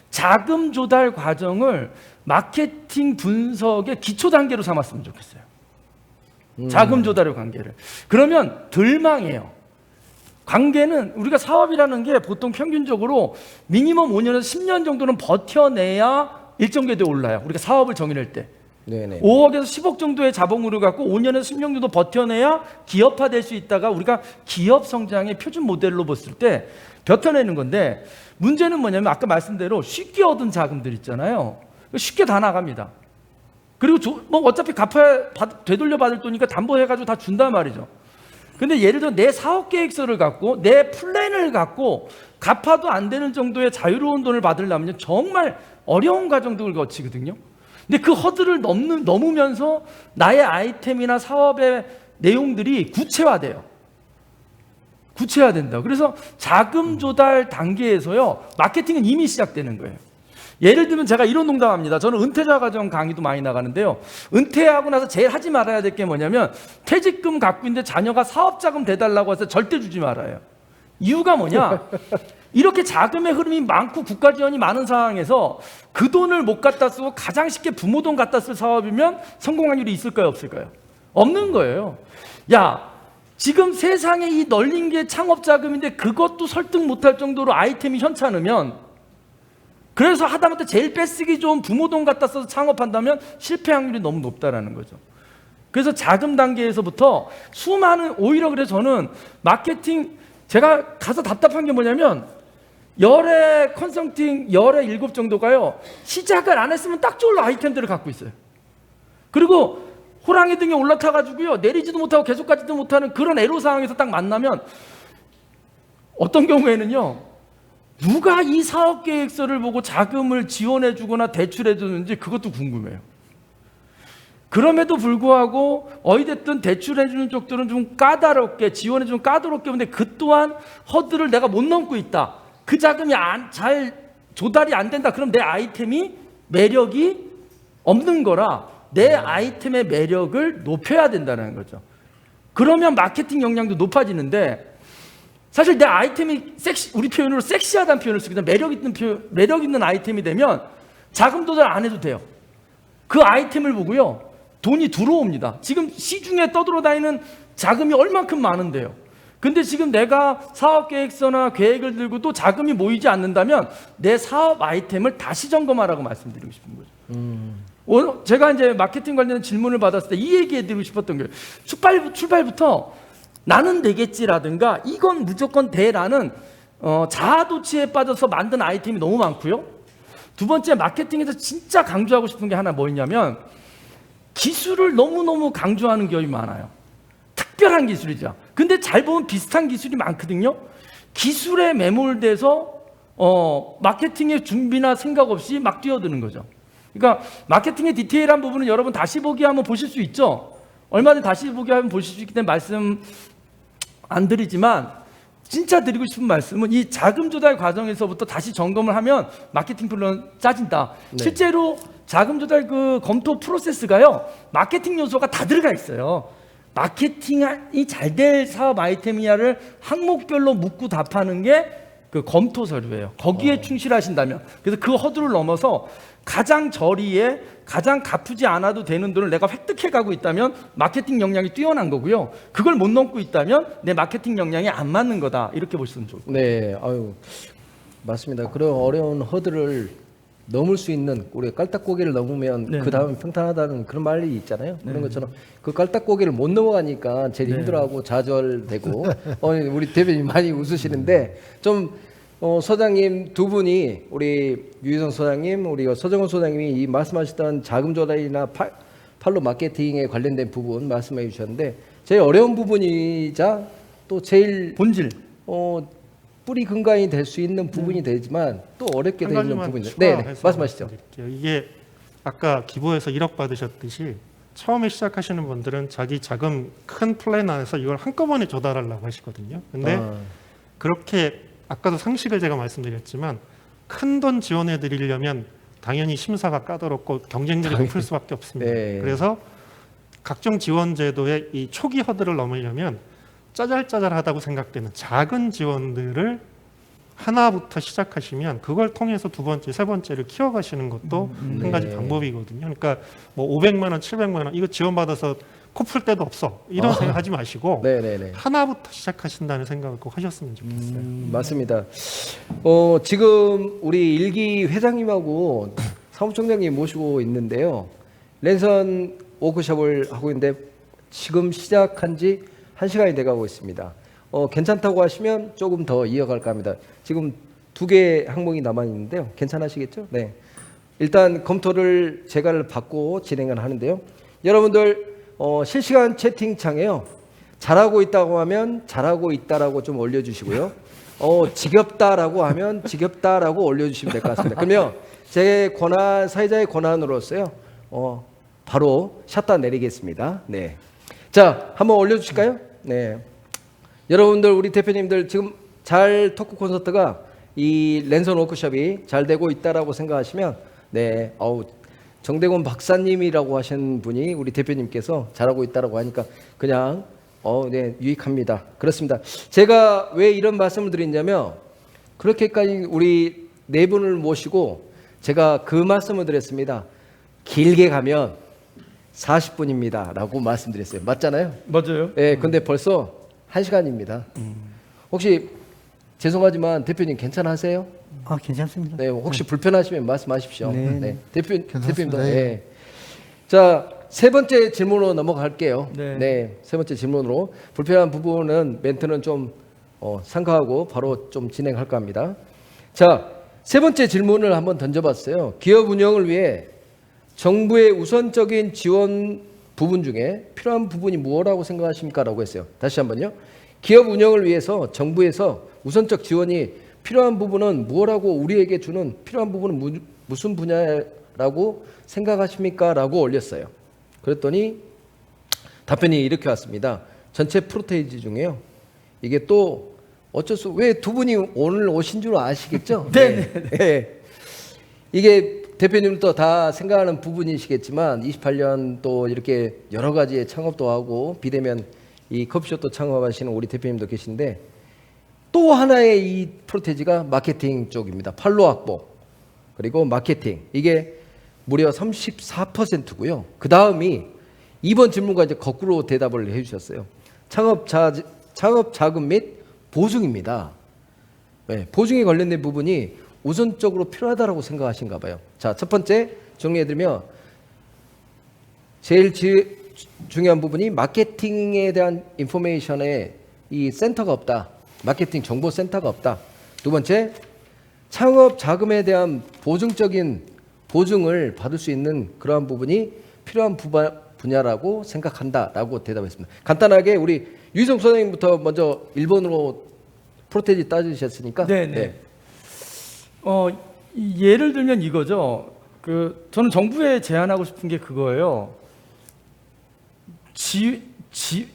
D: 자금 조달 과정을 마케팅 분석의 기초 단계로 삼았으면 좋겠어요. 자금 조달의 관계를. 그러면 덜 망해요. 관계는 우리가 사업이라는 게 보통 평균적으로 미니멈 5년에서 10년 정도는 버텨내야 일정 궤도에 올라요. 우리가 사업을 정의할 때.
A: 네네.
D: 5억에서 10억 정도의 자본으로 갖고 5년에서 10년 정도 버텨내야 기업화 될 수 있다가 우리가 기업 성장의 표준 모델로 봤을 때 버텨내는 건데 문제는 뭐냐면 아까 말씀대로 쉽게 얻은 자금들 있잖아요. 쉽게 다 나갑니다. 그리고 뭐 어차피 되돌려 받을 돈이니까 담보해가지고 다 준단 말이죠. 근데 예를 들어 내 사업 계획서를 갖고 내 플랜을 갖고 갚아도 안 되는 정도의 자유로운 돈을 받으려면 정말 어려운 과정들을 거치거든요. 근데 그 허들을 넘으면서 나의 아이템이나 사업의 내용들이 구체화돼요. 구체화된다. 그래서 자금 조달 단계에서요, 마케팅은 이미 시작되는 거예요. 예를 들면 제가 이런 농담합니다. 저는 은퇴자 과정 강의도 많이 나가는데요. 은퇴하고 나서 제일 하지 말아야 될 게 뭐냐면 퇴직금 갖고 있는데 자녀가 사업자금 대달라고 해서 절대 주지 말아요. 이유가 뭐냐? 이렇게 자금의 흐름이 많고 국가 지원이 많은 상황에서 그 돈을 못 갖다 쓰고 가장 쉽게 부모 돈 갖다 쓸 사업이면 성공 확률이 있을까요, 없을까요? 없는 거예요. 야, 지금 세상에 이 널린 게 창업 자금인데 그것도 설득 못할 정도로 아이템이 현찮으면, 그래서 하다못해 제일 뺏쓰기 좋은 부모 돈 갖다 써서 창업한다면 실패 확률이 너무 높다라는 거죠. 그래서 자금 단계에서부터 수많은, 오히려 그래서 저는 마케팅, 제가 가서 답답한 게 뭐냐면 열의 컨설팅 10에 7 정도가요, 시작을 안 했으면 딱 좋을 아이템들을 갖고 있어요. 그리고 호랑이 등에 올라타가지고요, 내리지도 못하고 계속 가지도 못하는 그런 애로 상황에서 딱 만나면 어떤 경우에는요, 누가 이 사업 계획서를 보고 자금을 지원해 주거나 대출해 주는지 그것도 궁금해요. 그럼에도 불구하고 어찌됐든 대출해 주는 쪽들은 좀 까다롭게, 지원해 주는 까다롭게, 근데 그 또한 허들을 내가 못 넘고 있다. 그 자금이 잘 조달이 안 된다. 그럼 내 아이템이 매력이 없는 거라 내 아이템의 매력을 높여야 된다는 거죠. 그러면 마케팅 역량도 높아지는데, 사실 내 아이템이 우리 표현으로 섹시하다는 표현을 쓰거든요. 매력 있는 아이템이 되면 자금 조달 안 해도 돼요. 그 아이템을 보고요, 돈이 들어옵니다. 지금 시중에 떠돌아다니는 자금이 얼만큼 많은데요. 근데 지금 내가 사업 계획서나 계획을 들고 또 자금이 모이지 않는다면 내 사업 아이템을 다시 점검하라고 말씀드리고 싶은 거죠. 제가 이제 마케팅 관련된 질문을 받았을 때 이 얘기해드리고 싶었던 게, 출발부터 나는 되겠지라든가 이건 무조건 돼라는 자아도취에 빠져서 만든 아이템이 너무 많고요. 두 번째, 마케팅에서 진짜 강조하고 싶은 게 하나 뭐였냐면, 기술을 너무너무 강조하는 기업이 많아요. 특별한 기술이죠. 근데 잘 보면 비슷한 기술이 많거든요. 기술에 매몰돼서 마케팅의 준비나 생각 없이 막 뛰어드는 거죠. 그러니까 마케팅의 디테일한 부분은 여러분 다시 보기 하면 보실 수 있죠. 얼마든지 다시 보기 하면 보실 수 있기 때문에 말씀 안 드리지만, 진짜 드리고 싶은 말씀은 이 자금 조달 과정에서부터 다시 점검을 하면 마케팅 플랜은 짜진다.
A: 네.
D: 실제로 자금 조달 그 검토 프로세스가요, 마케팅 요소가 다 들어가 있어요. 마케팅이 잘 될 사업 아이템이냐를 항목별로 묻고 답하는 게 그 검토 서류예요. 거기에 충실하신다면, 그래서 그 허들을 넘어서 가장 저리에 가장 갚지 않아도 되는 돈을 내가 획득해 가고 있다면 마케팅 역량이 뛰어난 거고요. 그걸 못 넘고 있다면 내 마케팅 역량이 안 맞는 거다. 이렇게 보시면 좋을 거예요.
A: 네, 아유, 맞습니다. 그런 어려운 허들을 넘을 수 있는, 우리 깔딱고기를 넘으면
D: 네.
A: 그 다음에 평탄하다는 그런 말이 있잖아요.
D: 네.
A: 그런 것처럼 그 깔딱고기를 못 넘어가니까 제일
D: 네.
A: 힘들어하고 좌절되고 우리 대표님 많이 웃으시는데, 좀 소장님 두 분이, 우리 유희성 소장님, 우리 서정훈 소장님이 이 말씀하셨던 자금 조달이나 팔로 마케팅에 관련된 부분 말씀해 주셨는데, 제일 어려운 부분이자 또 제일
D: 본질.
A: 뿌리 근간이 될 수 있는 부분이 되지만 또 어렵게
C: 한
A: 되어 있는
C: 가지만
A: 부분이죠.
C: 추가해서
A: 네, 말씀하시죠.
C: 말씀드릴게요. 이게 아까 기부해서 1억 받으셨듯이 처음에 시작하시는 분들은 자기 자금 큰 플랜 안에서 이걸 한꺼번에 조달하려고 하시거든요. 근데 그렇게 아까도 상식을 제가 말씀드렸지만, 큰 돈 지원해 드리려면 당연히 심사가 까다롭고 경쟁률이 높을 수밖에 없습니다.
A: 네.
C: 그래서 각종 지원 제도의 이 초기 허들을 넘으려면 짜잘짜잘하다고 생각되는 작은 지원들을 하나부터 시작하시면 그걸 통해서 두 번째, 세 번째를 키워가시는 것도 한 가지
A: 네.
C: 방법이거든요. 그러니까 뭐 500만 원, 700만 원 이거 지원받아서 코 풀 데도 없어 이런 생각하지 마시고
A: 네네네.
C: 하나부터 시작하신다는 생각을 꼭 하셨으면 좋겠어요.
A: 맞습니다. 지금 우리 일기 회장님하고 사무총장님 모시고 있는데요. 랜선 워크숍을 하고 있는데 지금 시작한 지 1시간이 돼가고 있습니다. 괜찮다고 하시면 조금 더 이어갈까 합니다. 지금 2개 항목이 남아 있는데요. 괜찮으시겠죠? 네. 일단 검토를 제가 받고 진행을 하는데요. 여러분들 실시간 채팅창에요. 잘하고 있다고 하면 잘하고 있다라고 좀 올려주시고요. 지겹다라고 하면 지겹다라고 올려주시면 될 것 같습니다. 그러면 제 권한, 사회자의 권한으로서요. 바로 샷다 내리겠습니다. 네. 자, 한번 올려주실까요? 네. 여러분들, 우리 대표님들 지금 잘 토크 콘서트가 이 랜선 워크숍이 잘 되고 있다라고 생각하시면, 네, 정대곤 박사님이라고 하신 분이 우리 대표님께서 잘하고 있다라고 하니까 그냥 네, 유익합니다. 그렇습니다. 제가 왜 이런 말씀을 드리냐면, 그렇게까지 우리 네 분을 모시고 제가 그 말씀을 드렸습니다. 길게 가면 40분입니다 라고 말씀드렸어요. 맞잖아요?
D: 맞아요.
A: 네, 근데 벌써 1시간입니다. 혹시 죄송하지만 대표님 괜찮으세요?
B: 아, 괜찮습니다.
A: 네, 혹시 불편하시면 말씀하십시오.
B: 네.
A: 대표님도.
E: 네.
A: 네. 자, 세 번째 질문으로 넘어갈게요.
D: 네.
A: 네, 세 번째 질문으로 불편한 부분은 멘트는 좀 삼가하고 바로 좀 진행할까 합니다. 자, 세 번째 질문을 한번 던져봤어요. 기업 운영을 위해 정부의 우선적인 지원 부분 중에 필요한 부분이 무엇이라고 생각하십니까? 라고 했어요. 다시 한번요. 기업 운영을 위해서 정부에서 우선적 지원이 필요한 부분은 무엇이라고 우리에게 주는 필요한 부분은 무슨 분야라고 생각하십니까? 라고 올렸어요. 그랬더니 답변이 이렇게 왔습니다. 전체 프로테이지 중에요. 이게 또 어쩔 수 왜 두 분이 오늘 오신 줄 아시겠죠? 네. 이게 대표님도 다 생각하는 부분이시겠지만 28년 또 이렇게 여러 가지의 창업도 하고 비대면 이 커피숍도 창업하시는 우리 대표님도 계신데 또 하나의 이 프로테이지가 마케팅 쪽입니다. 판로 확보 그리고 마케팅 이게 무려 34%고요. 그 다음이 이번 질문과 이제 거꾸로 대답을 해주셨어요. 창업 자금 및 보증입니다. 네, 보증에 관련된 부분이 우선적으로 필요하다라고 생각하신가 봐요. 자, 첫 번째 정리해드리면 제일 중요한 부분이 마케팅에 대한 인포메이션에 이 센터가 없다. 마케팅 정보 센터가 없다. 두 번째, 창업 자금에 대한 보증을 받을 수 있는 그러한 부분이 필요한 분야라고 생각한다라고 대답했습니다. 간단하게 우리 유희성 소장님부터 먼저 1번으로 프로테이지 따지셨으니까.
D: 네. 예를 들면 이거죠. 저는 정부에 제안하고 싶은 게 그거예요.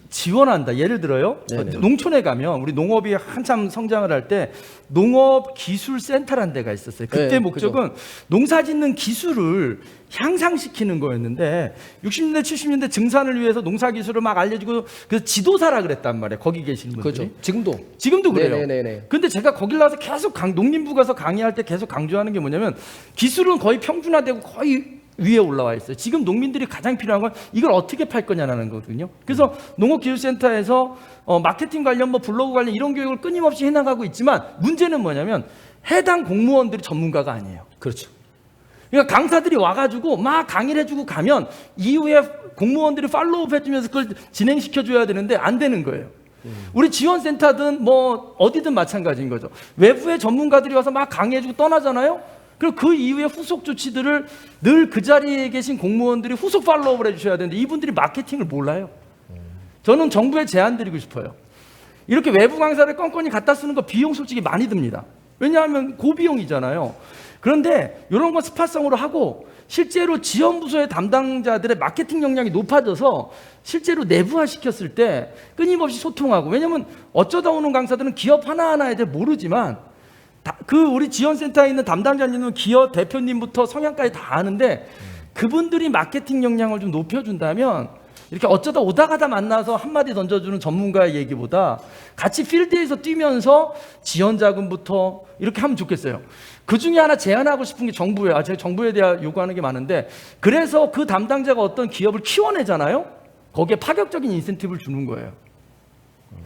D: 지원한다. 예를 들어요.
A: 네네.
D: 농촌에 가면 우리 농업이 한참 성장을 할 때 농업 기술 센터라는 데가 있었어요. 그때
A: 네,
D: 목적은 농사 짓는 기술을 향상시키는 거였는데 60년대 70년대 증산을 위해서 농사 기술을 막 알려주고 그래서 지도사라 그랬단 말이에요. 거기 계시는 분들이.
A: 그렇죠.
D: 지금도 그래요.
A: 네네네.
D: 근데 제가 거길 나와서 계속 농림부 가서 강의할 때 계속 강조하는 게 뭐냐면 기술은 거의 평준화되고 거의 위에 올라와 있어요. 지금 농민들이 가장 필요한 건 이걸 어떻게 팔 거냐라는 거거든요. 그래서 농업기술센터에서 마케팅 관련 블로그 관련 이런 교육을 끊임없이 해나가고 있지만 문제는 뭐냐면 해당 공무원들이 전문가가 아니에요.
A: 그렇죠.
D: 그러니까 강사들이 와가지고 막 강의를 해주고 가면 이후에 공무원들이 팔로우업 해주면서 그걸 진행시켜줘야 되는데 안 되는 거예요. 우리 지원센터든 어디든 마찬가지인 거죠. 외부의 전문가들이 와서 막 강의해주고 떠나잖아요. 그리고 그 이후에 후속 조치들을 늘 그 자리에 계신 공무원들이 후속 팔로우업을 해주셔야 되는데 이분들이 마케팅을 몰라요. 저는 정부에 제안 드리고 싶어요. 이렇게 외부 강사를 껌껌이 갖다 쓰는 거 비용 솔직히 많이 듭니다. 왜냐하면 고비용이잖아요. 그런데 이런 거 스팟성으로 하고 실제로 지원부서의 담당자들의 마케팅 역량이 높아져서 실제로 내부화시켰을 때 끊임없이 소통하고 왜냐하면 어쩌다 오는 강사들은 기업 하나하나에 대해 모르지만 우리 지원센터에 있는 담당자님은 기업 대표님부터 성향까지 다 아는데 그분들이 마케팅 역량을 좀 높여준다면 이렇게 어쩌다 오다 가다 만나서 한마디 던져주는 전문가의 얘기보다 같이 필드에서 뛰면서 지원 자금부터 이렇게 하면 좋겠어요. 그 중에 하나 제안하고 싶은 게 정부예요. 제가 정부에 대해 요구하는 게 많은데 그래서 그 담당자가 어떤 기업을 키워내잖아요. 거기에 파격적인 인센티브를 주는 거예요.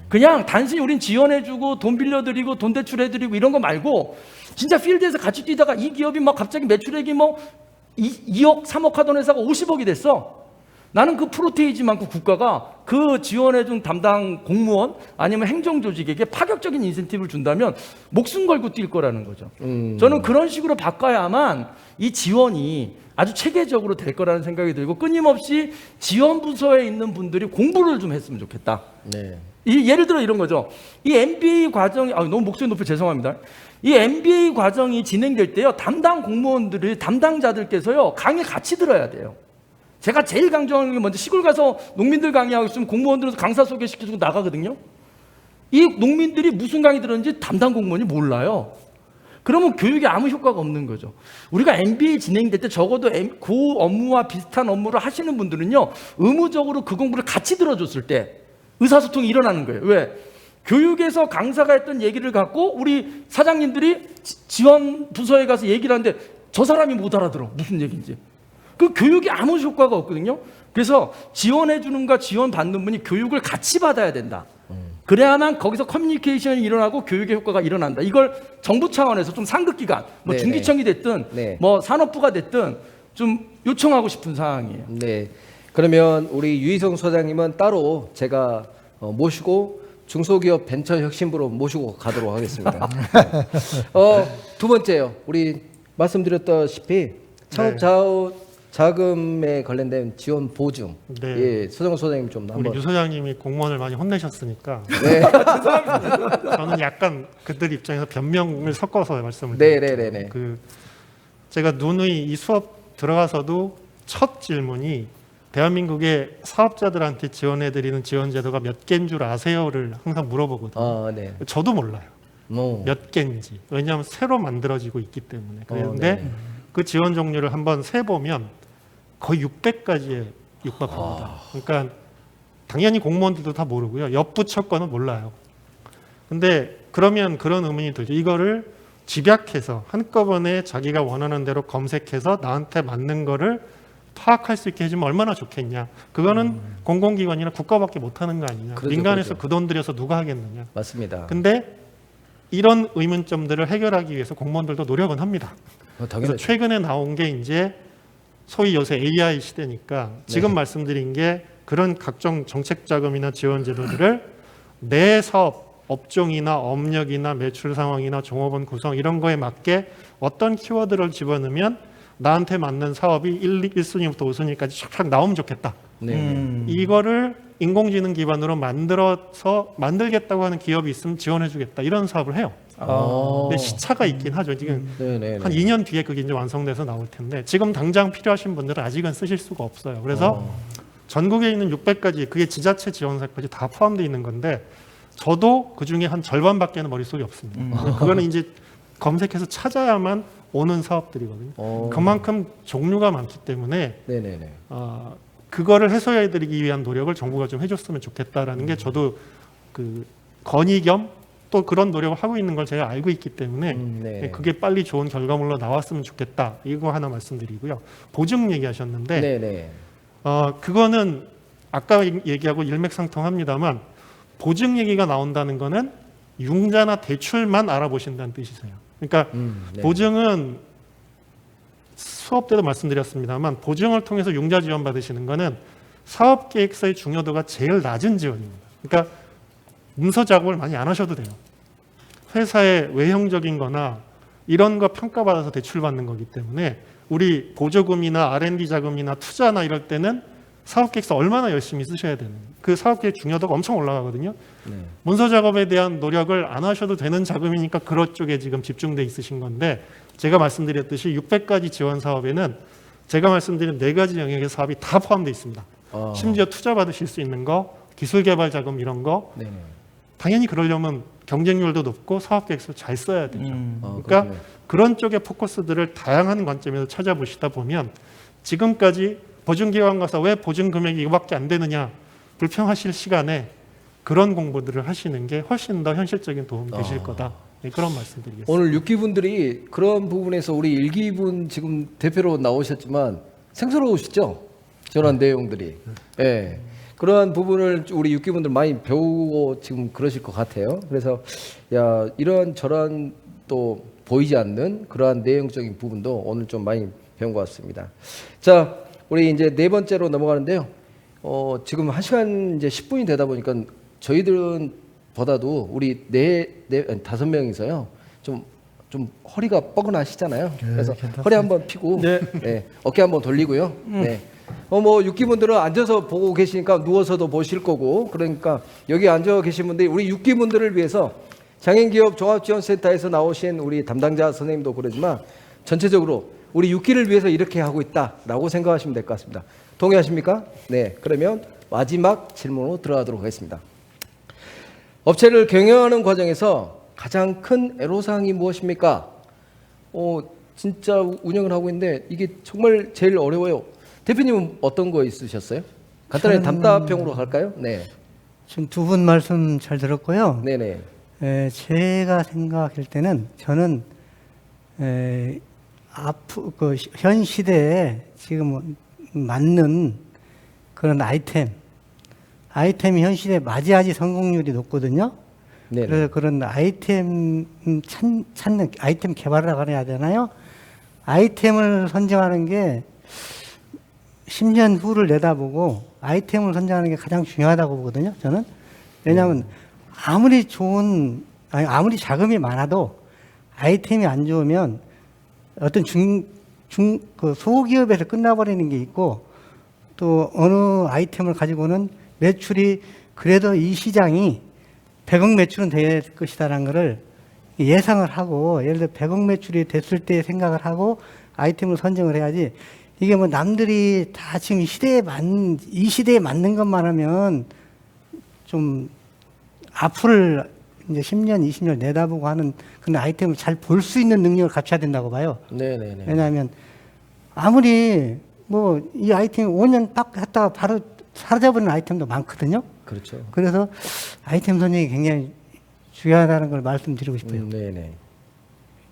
D: 그냥 단순히 우린 지원해주고 돈 빌려드리고 돈 대출해드리고 이런 거 말고 진짜 필드에서 같이 뛰다가 이 기업이 막 갑자기 매출액이 2억 3억 하던 회사가 50억이 됐어. 나는 그 프로테이지만큼 국가가 그 지원해준 담당 공무원 아니면 행정조직에게 파격적인 인센티브를 준다면 목숨 걸고 뛸 거라는 거죠. 저는 그런 식으로 바꿔야만 이 지원이 아주 체계적으로 될 거라는 생각이 들고 끊임없이 지원부서에 있는 분들이 공부를 좀 했으면 좋겠다.
A: 네.
D: 예를 들어 이런 거죠. 이 MBA 과정이 너무 목소리 높여 죄송합니다. 이 MBA 과정이 진행될 때요. 담당자들께서요. 강의 같이 들어야 돼요. 제가 제일 강조하는 게 먼저 시골 가서 농민들 강의하고 있으면 공무원들은 강사 소개시켜주고 나가거든요. 이 농민들이 무슨 강의 들었는지 담당 공무원이 몰라요. 그러면 교육에 아무 효과가 없는 거죠. 우리가 MBA 진행될 때 적어도 그 업무와 비슷한 업무를 하시는 분들은요. 의무적으로 그 공부를 같이 들어줬을 때 의사소통이 일어나는 거예요. 왜? 교육에서 강사가 했던 얘기를 갖고 우리 사장님들이 지원 부서에 가서 얘기를 하는데 저 사람이 못 알아들어. 무슨 얘기인지. 그 교육이 아무 효과가 없거든요. 그래서 지원해 주는가 지원 받는 분이 교육을 같이 받아야 된다. 그래야만 거기서 커뮤니케이션이 일어나고 교육의 효과가 일어난다. 이걸 정부 차원에서 좀 상급기관, 뭐
A: 네네.
D: 중기청이 됐든
A: 네.
D: 뭐 산업부가 됐든 좀 요청하고 싶은 사항이에요.
A: 네. 그러면 우리 유희성 소장님은 따로 제가 모시고 중소기업 벤처혁신부로 모시고 가도록 하겠습니다. 네. 두 번째요. 우리 말씀드렸다시피 창업 자금에 관련된 지원 보증.
C: 네.
A: 예, 소정 소장님 좀
C: 우리
A: 한번.
C: 유 소장님이 공무원을 많이 혼내셨으니까
A: 네.
C: 저는 약간 그들 입장에서 변명을 섞어서 말씀을
A: 네,
C: 드릴게요.
A: 네, 네, 네.
C: 그 제가 누누이 이 수업 들어가서도 첫 질문이 대한민국의 사업자들한테 지원해드리는 지원 제도가 몇 개인 줄 아세요를 항상 물어보거든요.
A: 아, 네.
C: 저도 몰라요.
A: 뭐.
C: 몇 개인지. 왜냐하면 새로 만들어지고 있기 때문에. 그런데
A: 네.
C: 그 지원 종류를 한번 세보면 거의 600가지에 육박합니다. 그러니까 당연히 공무원들도 다 모르고요. 옆 부처 거는 몰라요. 근데 그러면 그런 의문이 들죠. 이거를 집약해서 한꺼번에 자기가 원하는 대로 검색해서 나한테 맞는 거를 파악할 수 있게 해주면 얼마나 좋겠냐. 그거는 공공기관이나 국가밖에 못하는 거 아니냐.
A: 그렇죠,
C: 민간에서
A: 그렇죠.
C: 그 돈 들여서 누가 하겠느냐.
A: 맞습니다.
C: 근데 이런 의문점들을 해결하기 위해서 공무원들도 노력은 합니다. 그래서
A: 당연하죠.
C: 최근에 나온 게 이제 소위 요새 AI 시대니까 지금
A: 네.
C: 말씀드린 게 그런 각종 정책 자금이나 지원 제도들을 내 사업 업종이나 업력이나 매출 상황이나 종업원 구성 이런 거에 맞게 어떤 키워드를 집어넣으면 나한테 맞는 사업이 1순위부터 5순위까지 쫙 나오면 좋겠다.
A: 네.
C: 이거를 인공지능 기반으로 만들겠다고 하는 기업이 있으면 지원해 주겠다. 이런 사업을 해요. 근데 시차가 있긴 하죠. 지금
A: 네네.
C: 한 2년 뒤에 그게 이제 완성돼서 나올 텐데 지금 당장 필요하신 분들은 아직은 쓰실 수가 없어요. 그래서 전국에 있는 600가지 그게 지자체 지원사까지 다 포함되어 있는 건데 저도 그 중에 한 절반밖에는 머릿속에 없습니다. 그거는 이제 검색해서 찾아야만 오는 사업들이거든요. 그만큼 종류가 많기 때문에
A: 네네네.
C: 그거를 해소해드리기 위한 노력을 정부가 좀 해줬으면 좋겠다라는 게 저도 그 건의 겸 또 그런 노력을 하고 있는 걸 제가 알고 있기 때문에
A: 네.
C: 그게 빨리 좋은 결과물로 나왔으면 좋겠다. 이거 하나 말씀드리고요. 보증 얘기하셨는데
A: 네네.
C: 그거는 아까 얘기하고 일맥상통합니다만 보증 얘기가 나온다는 거는 융자나 대출만 알아보신다는 뜻이세요. 그러니까
A: 네.
C: 보증은 수업 때도 말씀드렸습니다만 보증을 통해서 융자 지원 받으시는 거는 사업 계획서의 중요도가 제일 낮은 지원입니다. 그러니까 문서 작업을 많이 안 하셔도 돼요. 회사의 외형적인 거나 이런 거 평가받아서 대출받는 거기 때문에 우리 보조금이나 R&D 자금이나 투자나 이럴 때는 사업계획서 얼마나 열심히 쓰셔야 되는 그 사업계획 중요도가 엄청 올라가거든요.
A: 네.
C: 문서 작업에 대한 노력을 안 하셔도 되는 자금이니까 그런 쪽에 지금 집중돼 있으신 건데 제가 말씀드렸듯이 600가지 지원 사업에는 제가 말씀드린 4가지 영역의 사업이 다 포함되어 있습니다. 심지어 투자 받으실 수 있는 거, 기술개발 자금 이런 거
A: 네네.
C: 당연히 그러려면 경쟁률도 높고 사업계획서 잘 써야 되죠. 그러니까
A: 그렇군요.
C: 그런 쪽의 포커스들을 다양한 관점에서 찾아보시다 보면 지금까지 보증기관 가서 왜 보증 금액이 이거밖에 안 되느냐 불평하실 시간에 그런 공부들을 하시는 게 훨씬 더 현실적인 도움이 되실 거다. 네, 그런 말씀드리겠습니다.
A: 오늘 6기분들이 그런 부분에서 우리 1기분 지금 대표로 나오셨지만 생소로우시죠? 저런 내용들이. 예. 그러한 부분을 우리 6기분들 많이 배우고 지금 그러실 것 같아요. 그래서 야 이런 저런 또 보이지 않는 그러한 내용적인 부분도 오늘 좀 많이 배운 것 같습니다. 자, 우리 이제 네 번째로 넘어가는데요. 지금 1시간 이제 10분이 되다 보니까 저희들은 보다도 우리 5명이서요. 좀 허리가 뻐근하시잖아요. 그래서
E: 괜찮습니다.
A: 허리 한번 펴고 네, 어깨 한번 돌리고요. 네. 뭐 6기분들은 앉아서 보고 계시니까 누워서도 보실 거고 그러니까 여기 앉아 계신 분들이 우리 6기분들을 위해서 장애인기업 종합지원센터에서 나오신 우리 담당자 선생님도 그러지만 전체적으로 우리 6기를 위해서 이렇게 하고 있다라고 생각하시면 될 것 같습니다. 동의하십니까? 네. 그러면 마지막 질문으로 들어가도록 하겠습니다. 업체를 경영하는 과정에서 가장 큰 애로사항이 무엇입니까? 진짜 운영을 하고 있는데 이게 정말 제일 어려워요. 대표님은 어떤 거 있으셨어요? 간단히
E: 저는-
A: 답답형으로 갈까요? 네.
B: 지금 두 분 말씀 잘 들었고요.
A: 네네.
B: 제가 생각할 때는 저는 현 시대에 지금 맞는 그런 아이템이 현 시대에 맞이야지 성공률이 높거든요.
A: 네네.
B: 그래서 그런 아이템 찾는 아이템 개발이라고 해야 되나요? 아이템을 선정하는 게 10년 후를 내다보고 아이템을 선정하는 게 가장 중요하다고 보거든요. 저는. 왜냐하면 아무리 자금이 많아도 아이템이 안 좋으면 어떤 그 소기업에서 끝나버리는 게 있고 또 어느 아이템을 가지고는 매출이 그래도 이 시장이 100억 매출은 될 것이다라는 것을 예상을 하고 예를 들어 100억 매출이 됐을 때 생각을 하고 아이템을 선정을 해야지 이게 뭐 남들이 다 지금 이 시대에 맞는 것만 하면 좀 앞을 이제 10년, 20년 내다보고 하는 그런 아이템을 잘 볼 수 있는 능력을 갖춰야 된다고 봐요.
A: 네네네.
B: 왜냐하면 아무리 뭐 이 아이템 5년 딱 했다가 바로 사라져버리는 아이템도 많거든요.
A: 그렇죠.
B: 그래서 아이템 선정이 굉장히 중요하다는 걸 말씀드리고 싶어요.
A: 네네.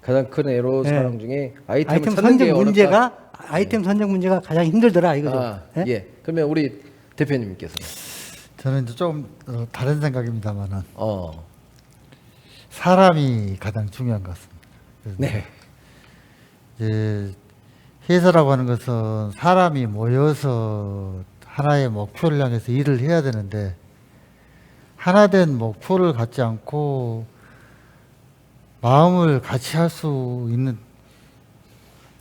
A: 가장 큰 애로사항 중에 아이템을
B: 아이템
A: 찾는 게
B: 선정
A: 어렵다.
B: 문제가 아이템 선정 문제가 가장 힘들더라 이거죠.
A: 아,
B: 예?
A: 예. 그러면 우리 대표님께서
E: 저는 이제 좀 다른 생각입니다만은
A: 어.
E: 사람이 가장 중요한 것 같습니다. 그래서
A: 네.
E: 이제 회사라고 하는 것은 사람이 모여서 하나의 목표를 향해서 일을 해야 되는데 하나된 목표를 갖지 않고 마음을 같이 할 수 있는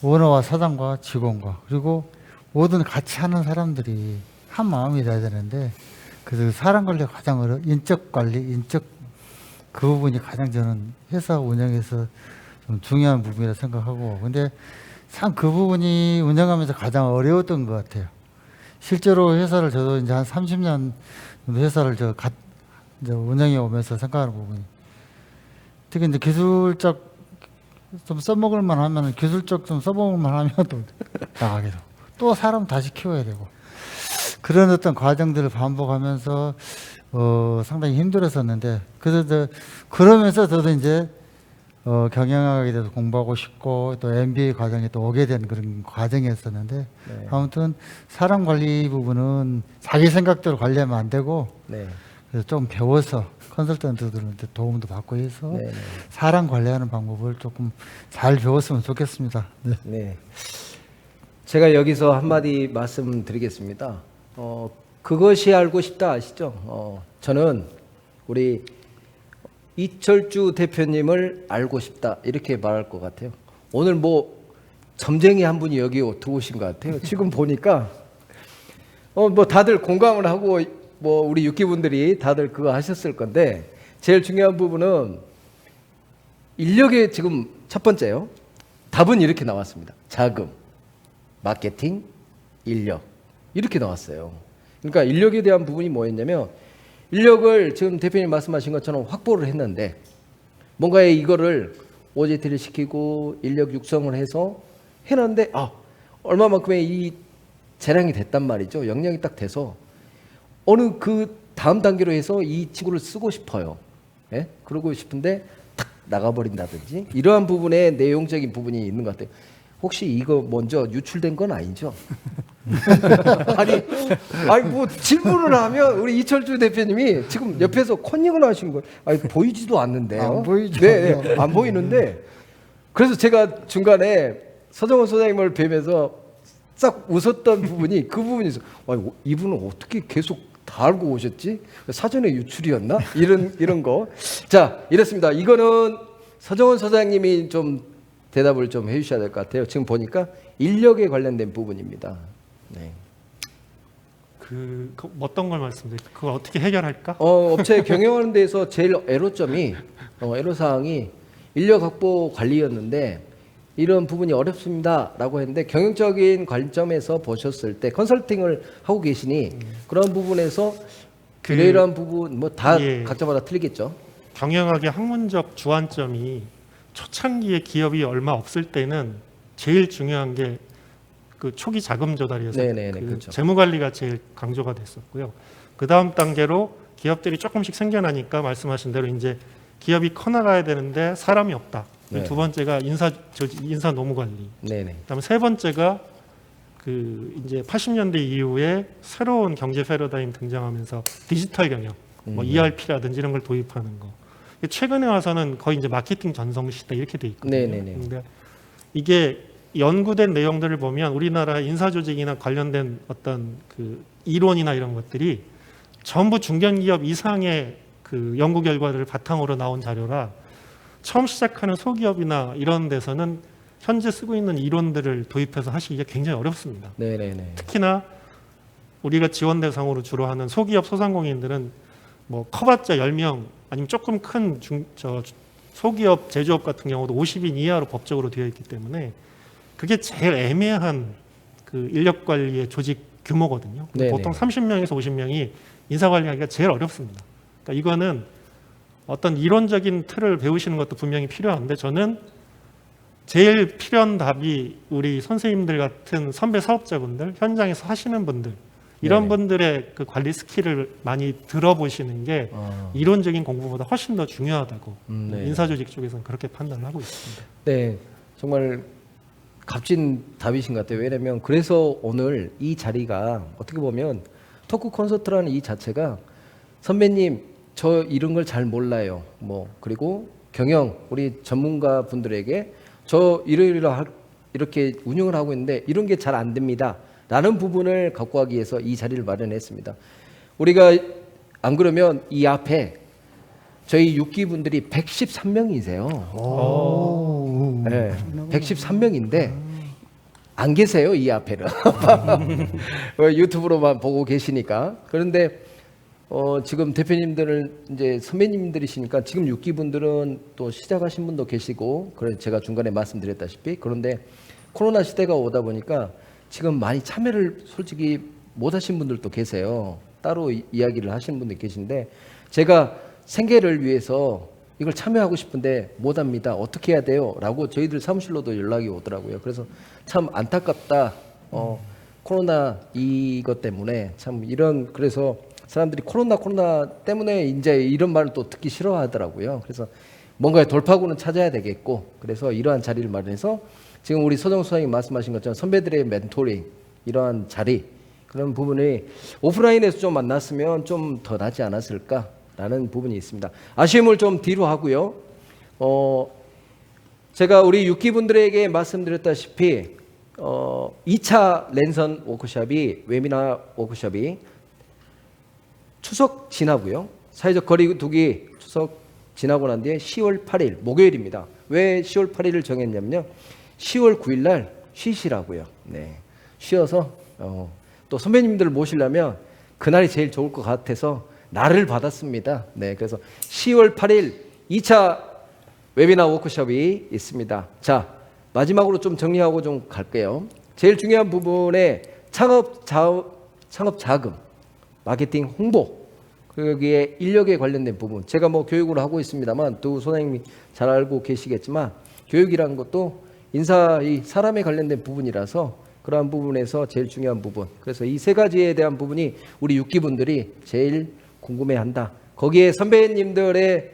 E: 오너와 사장과 직원과 그리고 모든 같이 하는 사람들이 한 마음이 돼야 되는데 그래서 사람 관리가 가장 인적 관리, 인적 그 부분이 가장 저는 회사 운영에서 좀 중요한 부분이라 생각하고 근데 참 그 부분이 운영하면서 가장 어려웠던 것 같아요. 실제로 회사를 저도 이제 한 30년 정도 회사를 이제 운영해 오면서 생각하는 부분이 특히 이제 기술적 좀 써먹을 만 하면 기술적 좀 써먹을 만 하면 또 나가게 되고 또 사람 다시 키워야 되고 그런 어떤 과정들을 반복하면서 상당히 힘들었었는데 그래서 그러면서 저도 이제 경영학에 대해서 공부하고 싶고 또 MBA 과정에 또 오게 된 그런 과정이었었는데
A: 네.
E: 아무튼 사람 관리 부분은 자기 생각대로 관리하면 안 되고
A: 네.
E: 그래서 좀 배워서 컨설턴트들한테 도움도 받고 해서
A: 네.
E: 사람 관리하는 방법을 조금 잘 배웠으면 좋겠습니다. 네.
A: 네. 제가 여기서 한마디 말씀드리겠습니다. 그것이 알고 싶다 아시죠? 저는 우리 이철주 대표님을 알고 싶다 이렇게 말할 것 같아요. 오늘 뭐 점쟁이 한 분이 여기 들어오신 것 같아요. 지금 보니까 뭐 다들 공감을 하고 뭐 우리 육기분들이 다들 그거 하셨을 건데 제일 중요한 부분은 인력의 지금 첫 번째요. 답은 이렇게 나왔습니다. 자금, 마케팅, 인력 이렇게 나왔어요. 그러니까 인력에 대한 부분이 뭐였냐면 인력을 지금 대표님 말씀하신 것처럼 확보를 했는데 뭔가에 이거를 OJT를 시키고 인력 육성을 해서 해놨는데 얼마만큼의 이 재량이 됐단 말이죠. 역량이 딱 돼서 어느 그 다음 단계로 해서 이 친구를 쓰고 싶어요. 예? 그러고 싶은데 탁 나가버린다든지 이러한 부분에 내용적인 부분이 있는 것 같아요. 혹시 이거 먼저 유출된 건 아니죠? 아니 뭐 질문을 하면 우리 이철주 대표님이 지금 옆에서 컨닝을 하신 거예요. 아니 보이지도 않는데요.
E: 안 보이죠.
A: 네, 안 보이는데 그래서 제가 중간에 서정원 소장님을 뵈면서 싹 웃었던 부분이 그 부분이 있어요. 아니, 이분은 어떻게 계속 다 알고 오셨지? 사전에 유출이었나? 이런 거. 자, 이렇습니다. 이거는 서정원 소장님이 좀 대답을 좀 해주셔야 될 것 같아요. 지금 보니까 인력에 관련된 부분입니다. 네.
C: 그 어떤 걸 말씀드릴까요? 그걸 어떻게 해결할까?
A: 업체 경영하는 데에서 제일 애로점이 애로사항이 인력 확보 관리였는데 이런 부분이 어렵습니다라고 했는데 경영적인 관점에서 보셨을 때 컨설팅을 하고 계시니 그런 부분에서 이러한 부분 뭐 다
C: 예.
A: 각자마다 틀리겠죠.
C: 경영학의 학문적 주안점이 초창기에 기업이 얼마 없을 때는 제일 중요한 게 그 초기 자금 조달이어서
A: 네네네,
C: 그
A: 그렇죠.
C: 재무 관리가 제일 강조가 됐었고요. 그 다음 단계로 기업들이 조금씩 생겨나니까 말씀하신 대로 이제 기업이 커나가야 되는데 사람이 없다.
A: 네.
C: 두 번째가 인사 노무 관리.
A: 네네.
C: 그다음에 세 번째가 그 이제 80년대 이후에 새로운 경제 패러다임 등장하면서 디지털 경영, 뭐 ERP라든지 이런 걸 도입하는 거. 최근에 와서는 거의 이제 마케팅 전성 시대 이렇게 돼 있거든요.
A: 네네네.
C: 근데 이게 연구된 내용들을 보면 우리나라 인사 조직이나 관련된 어떤 그 이론이나 이런 것들이 전부 중견기업 이상의 그 연구 결과들을 바탕으로 나온 자료라 처음 시작하는 소기업이나 이런 데서는 현재 쓰고 있는 이론들을 도입해서 하시기가 굉장히 어렵습니다.
A: 네네네.
C: 특히나 우리가 지원 대상으로 주로 하는 소기업 소상공인들은 뭐 커봤자 10명 아니면 조금 큰 소기업 제조업 같은 경우도 50인 이하로 법적으로 되어 있기 때문에 그게 제일 애매한 그 인력 관리의 조직 규모거든요.
A: 네네.
C: 보통 30명에서 50명이 인사 관리하기가 제일 어렵습니다. 그러니까 이거는 어떤 이론적인 틀을 배우시는 것도 분명히 필요한데 저는 제일 필요한 답이 우리 선생님들 같은 선배 사업자분들, 현장에서 하시는 분들 이런
A: 네네.
C: 분들의 그 관리 스킬을 많이 들어보시는 게 이론적인 공부보다 훨씬 더 중요하다고
A: 네.
C: 인사조직 쪽에서는 그렇게 판단을 하고 있습니다.
A: 네, 정말 값진 답이신 것 같아요. 왜냐하면 그래서 오늘 이 자리가 어떻게 보면 토크 콘서트라는 이 자체가 선배님 저 이런 걸 잘 몰라요. 뭐 그리고 경영 우리 전문가 분들에게 저 이렇게 운영을 하고 있는데 이런 게 잘 안 됩니다. 라는 부분을 갖고 가기 위해서 이 자리를 마련했습니다. 우리가 안 그러면 이 앞에 저희 6기 분들이 113명이세요. 네, 113명인데 안 계세요 이 앞에는. 유튜브로만 보고 계시니까. 그런데 지금 대표님들은 이제 선배님들이시니까 지금 6기 분들은 또 시작하신 분도 계시고, 그래 제가 중간에 말씀드렸다시피 그런데 코로나 시대가 오다 보니까 지금 많이 참여를 솔직히 못 하신 분들도 계세요. 따로 이야기를 하시는 분들 계신데 제가 생계를 위해서 이걸 참여하고 싶은데 못 합니다. 어떻게 해야 돼요? 라고 저희들 사무실로도 연락이 오더라고요. 그래서 참 안타깝다. 코로나 이것 때문에 참 이런 그래서 사람들이 코로나 때문에 이제 이런 말을 또 듣기 싫어하더라고요. 그래서 뭔가 돌파구는 찾아야 되겠고 그래서 이러한 자리를 마련해서 지금 우리 서정수 소장님 말씀하신 것처럼 선배들의 멘토링 이러한 자리 그런 부분이 오프라인에서 좀 만났으면 좀 더 나지 않았을까라는 부분이 있습니다. 아쉬움을 좀 뒤로 하고요. 제가 우리 6기 분들에게 말씀드렸다시피 2차 랜선 워크숍이 웨비나 워크숍이 추석 지나고요. 사회적 거리두기 추석 지나고 난 뒤에 10월 8일 목요일입니다. 왜 10월 8일을 정했냐면요. 10월 9일 날 쉬시라고요. 네. 쉬어서 또 선배님들을 모시려면 그날이 제일 좋을 것 같아서 날을 받았습니다. 네. 그래서 10월 8일 2차 웨비나 워크숍이 있습니다. 자, 마지막으로 좀 정리하고 좀 갈게요. 제일 중요한 부분에 창업 자금, 마케팅 홍보, 거기에 인력에 관련된 부분. 제가 뭐 교육을 하고 있습니다만 두 소장님이 잘 알고 계시겠지만 교육이라는 것도 이 사람에 관련된 부분이라서 그러한 부분에서 제일 중요한 부분. 그래서 이 세 가지에 대한 부분이 우리 6기 분들이 제일 궁금해한다. 거기에 선배님들의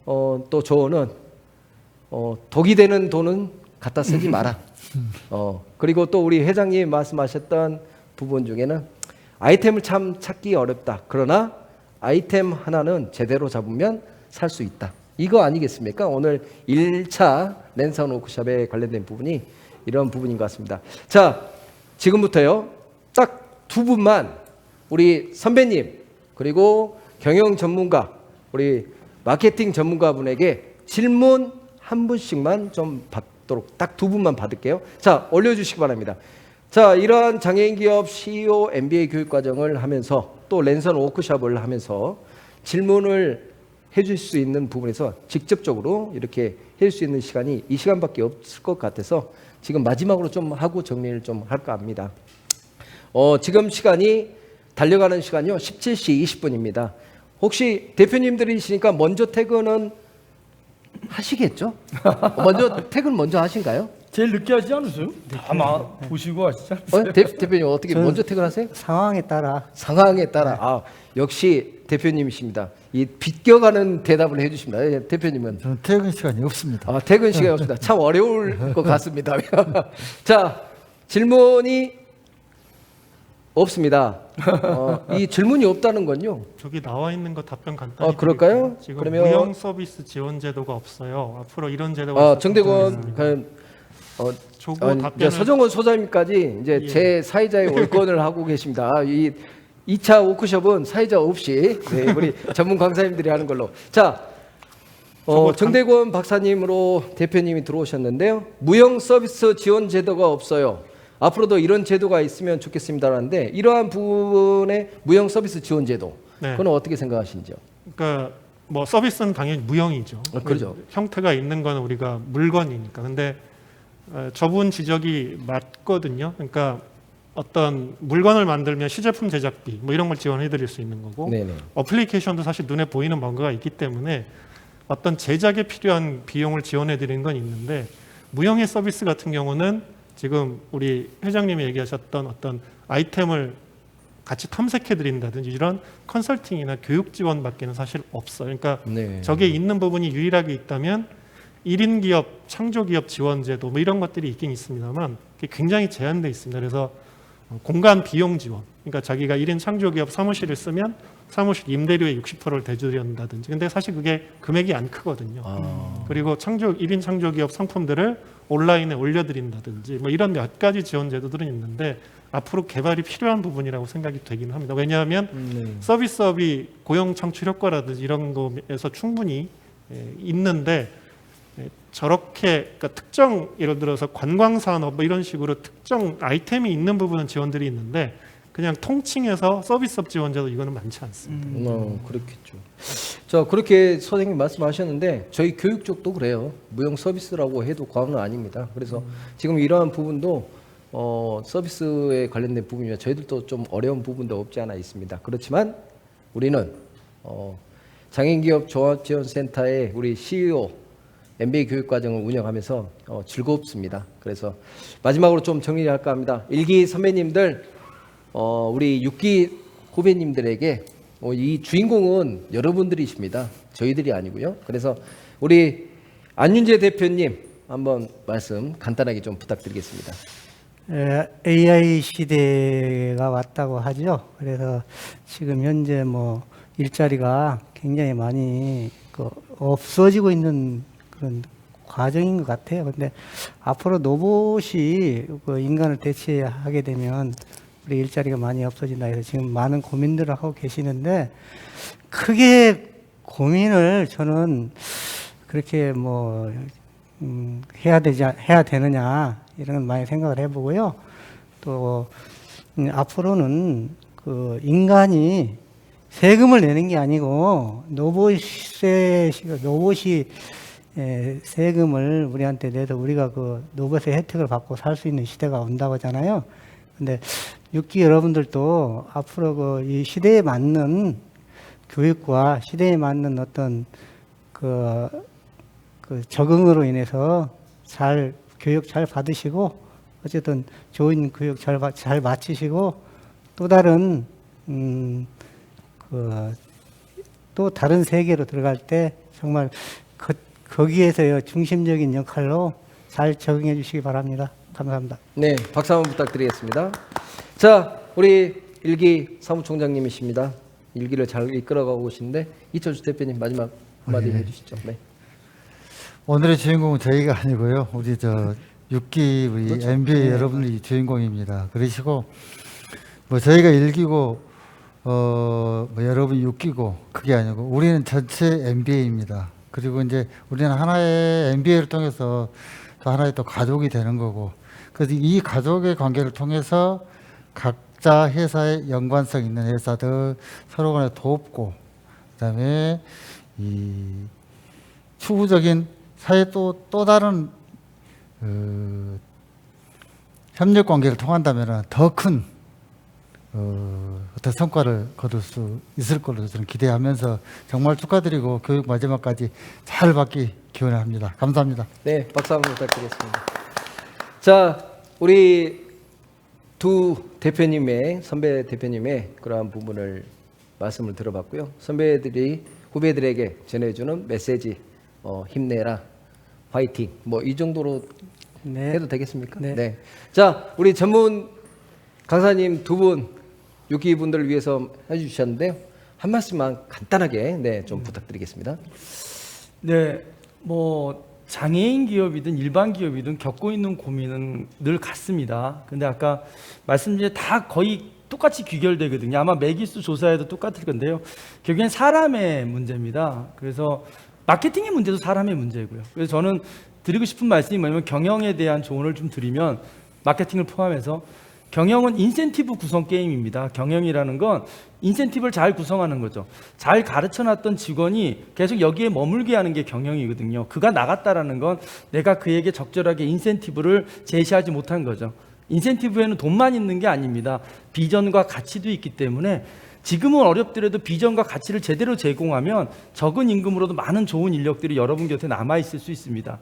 A: 또 조언은 독이 되는 돈은 갖다 쓰지 마라. 그리고 또 우리 회장님 말씀하셨던 부분 중에는 아이템을 참 찾기 어렵다. 그러나 아이템 하나는 제대로 잡으면 살 수 있다. 이거 아니겠습니까? 오늘 1차 랜선 워크숍에 관련된 부분이 이런 부분인 것 같습니다. 자, 지금부터요. 딱 두 분만 우리 선배님 그리고 경영 전문가 우리 마케팅 전문가 분에게 질문 한 분씩만 좀 받도록 딱 두 분만 받을게요. 자, 올려주시기 바랍니다. 자, 이러한 장애인 기업 CEO MBA 교육 과정을 하면서 또 랜선 워크숍을 하면서 질문을 해줄 수 있는 부분에서 직접적으로 이렇게 해줄 수 있는 시간이 이 시간밖에 없을 것 같아서 지금 마지막으로 좀 하고 정리를 좀 할까 합니다. 지금 시간이 달려가는 시간이요 17시 20분입니다. 혹시 대표님들이시니까 먼저 퇴근은 하시겠죠? 퇴근 먼저 하신가요?
D: 제일 늦게 하지 않으세요? 다 보시고 하시지 않으세요?
A: 대표님 어떻게
B: 저는-
A: 먼저 퇴근하세요?
B: 상황에 따라
A: 상황에 따라 역시 대표님이십니다. 이 비껴가는 대답을 해주십니다. 예, 대표님은
E: 저는 퇴근 시간이 없습니다.
A: 퇴근 시간이 없습니다. 참 어려울 것 같습니다. 자, 질문이 없습니다. 이 질문이 없다는 건요.
C: 저기 나와 있는 거 답변 간단히
A: 그럴까요?
C: 드릴게요. 지금
A: 그러면-
C: 무형 서비스 지원 제도가 없어요. 앞으로 이런 제도가
A: 정대권
C: 조고
A: 이제
C: 답변을
A: 서정원 소장님까지 이제
C: 예.
A: 제 사회자의 올권을 하고 계십니다. 이 2차 워크숍은 사회자 없이 네, 우리 전문 강사님들이 하는 걸로. 자, 정대권 박사님으로 대표님이 들어오셨는데요. 무형 서비스 지원 제도가 없어요. 앞으로도 이런 제도가 있으면 좋겠습니다라는데 이러한 부분의 무형 서비스 지원 제도
C: 네.
A: 그건 어떻게 생각하시는지요?
C: 그러니까 뭐 서비스는 당연히 무형이죠.
A: 그렇죠.
C: 형태가 있는 건 우리가 물건이니까. 근데 저분 지적이 맞거든요. 그러니까 어떤 물건을 만들면 시제품 제작비 뭐 이런 걸 지원해 드릴 수 있는 거고
A: 네네.
C: 어플리케이션도 사실 눈에 보이는 뭔가가 있기 때문에 어떤 제작에 필요한 비용을 지원해 드리는 건 있는데 무형의 서비스 같은 경우는 지금 우리 회장님이 얘기하셨던 어떤 아이템을 같이 탐색해 드린다든지 이런 컨설팅이나 교육 지원밖에는 사실 없어요. 그러니까
A: 네.
C: 저게 있는 부분이 유일하게 있다면 1인 기업, 창조 기업 지원 제도 뭐 이런 것들이 있긴 있습니다만 그게 굉장히 제한돼 있습니다. 그래서 공간 비용 지원. 그러니까 자기가 1인 창조 기업 사무실을 쓰면 사무실 임대료의 60%를 대주된다든지. 근데 사실 그게 금액이 안 크거든요. 그리고 1인 창조 기업 상품들을 온라인에 올려드린다든지 뭐 이런 몇 가지 지원 제도들은 있는데 앞으로 개발이 필요한 부분이라고 생각이 되긴 합니다. 왜냐하면 서비스업이 고용 창출 효과라든지 이런 거에서 충분히 있는데 저렇게 그러니까 특정 예를 들어서 관광산업 뭐 이런 식으로 특정 아이템이 있는 부분은 지원들이 있는데 그냥 통칭해서 서비스업 지원제도 이거는 많지 않습니다.
A: 그렇겠죠. 자, 그렇게 선생님 말씀하셨는데 저희 교육 쪽도 그래요. 무형 서비스라고 해도 과언은 아닙니다. 그래서 지금 이러한 부분도 서비스에 관련된 부분이면 저희들도 좀 어려운 부분도 없지 않아 있습니다. 그렇지만 우리는 장애인기업 종합지원센터의 우리 CEO MBA 교육과정을 운영하면서 즐겁습니다. 그래서 마지막으로 좀 정리를 할까 합니다. 1기 선배님들 우리 6기 후배님들에게 이 주인공은 여러분들이십니다. 저희들이 아니고요. 그래서 우리 안윤재 대표님 한번 말씀 간단하게 좀 부탁드리겠습니다.
B: AI 시대가 왔다고 하죠. 그래서 지금 현재 뭐 일자리가 굉장히 많이 없어지고 있는 그런 과정인 것 같아요. 근데 앞으로 로봇이 인간을 대체하게 되면 우리 일자리가 많이 없어진다 해서 지금 많은 고민들을 하고 계시는데 크게 고민을 저는 그렇게 뭐 해야 되느냐 이런 건 많이 생각을 해보고요. 또 앞으로는 그 인간이 세금을 내는 게 아니고 로봇이 세금을 우리한테 내서 우리가 그 로봇의 혜택을 받고 살 수 있는 시대가 온다고 하잖아요. 근데 6기 여러분들도 앞으로 이 시대에 맞는 교육과 시대에 맞는 어떤 그 적응으로 인해서 교육 잘 받으시고 어쨌든 좋은 교육 잘 마치시고 또 다른 또 다른 세계로 들어갈 때 정말 거기에서의 중심적인 역할로 잘 적응해 주시기 바랍니다. 감사합니다.
A: 네, 박수 한번 부탁드리겠습니다. 자, 우리 1기 사무총장님이십니다. 1기를 잘 이끌어가고 계신데 이철수 대표님 마지막 한마디 해주시죠. 네.
E: 오늘의 주인공은 저희가 아니고요. 우리 6기 우리
A: 그렇죠.
E: MBA 여러분들이 주인공입니다. 그러시고 뭐 저희가 1기고 뭐 여러분 6기고 그게 아니고 우리는 전체 MBA입니다. 그리고 이제 우리는 하나의 MBA를 통해서 또 하나의 또 가족이 되는 거고 그래서 이 가족의 관계를 통해서 각자 회사의 연관성 있는 회사들 서로 간에 돕고 그다음에 이 추구적인 사회 또 다른 협력 관계를 통한다면 더 큰 어떤 성과를 거둘 수 있을 걸로 저는 기대하면서 정말 축하드리고 교육 마지막까지 잘 받기 기원합니다. 감사합니다.
A: 네, 박수 한번 부탁드리겠습니다. 자, 우리 두 대표님의 선배 대표님의 그러한 부분을 말씀을 들어봤고요. 선배들이 후배들에게 전해주는 메시지, 힘내라, 화이팅, 뭐 이 정도로
B: 네.
A: 해도 되겠습니까?
B: 네.
A: 자, 우리 전문 강사님 두 분, 6기 분들을 위해서 해주셨는데요. 한 말씀만 간단하게 좀 부탁드리겠습니다.
D: 네, 뭐 장애인 기업이든 일반 기업이든 겪고 있는 고민은 늘 같습니다. 근데 아까 말씀드린 다 거의 똑같이 귀결되거든요. 아마 매기수 조사에도 똑같을 건데요. 결국엔 사람의 문제입니다. 그래서 마케팅의 문제도 사람의 문제고요. 그래서 저는 드리고 싶은 말씀이 뭐냐면 경영에 대한 조언을 좀 드리면 마케팅을 포함해서 경영은 인센티브 구성 게임입니다. 경영이라는 건 인센티브를 잘 구성하는 거죠. 잘 가르쳐놨던 직원이 계속 여기에 머물게 하는 게 경영이거든요. 그가 나갔다라는 건 내가 그에게 적절하게 인센티브를 제시하지 못한 거죠. 인센티브에는 돈만 있는 게 아닙니다. 비전과 가치도 있기 때문에 지금은 어렵더라도 비전과 가치를 제대로 제공하면 적은 임금으로도 많은 좋은 인력들이 여러분 곁에 남아있을 수 있습니다.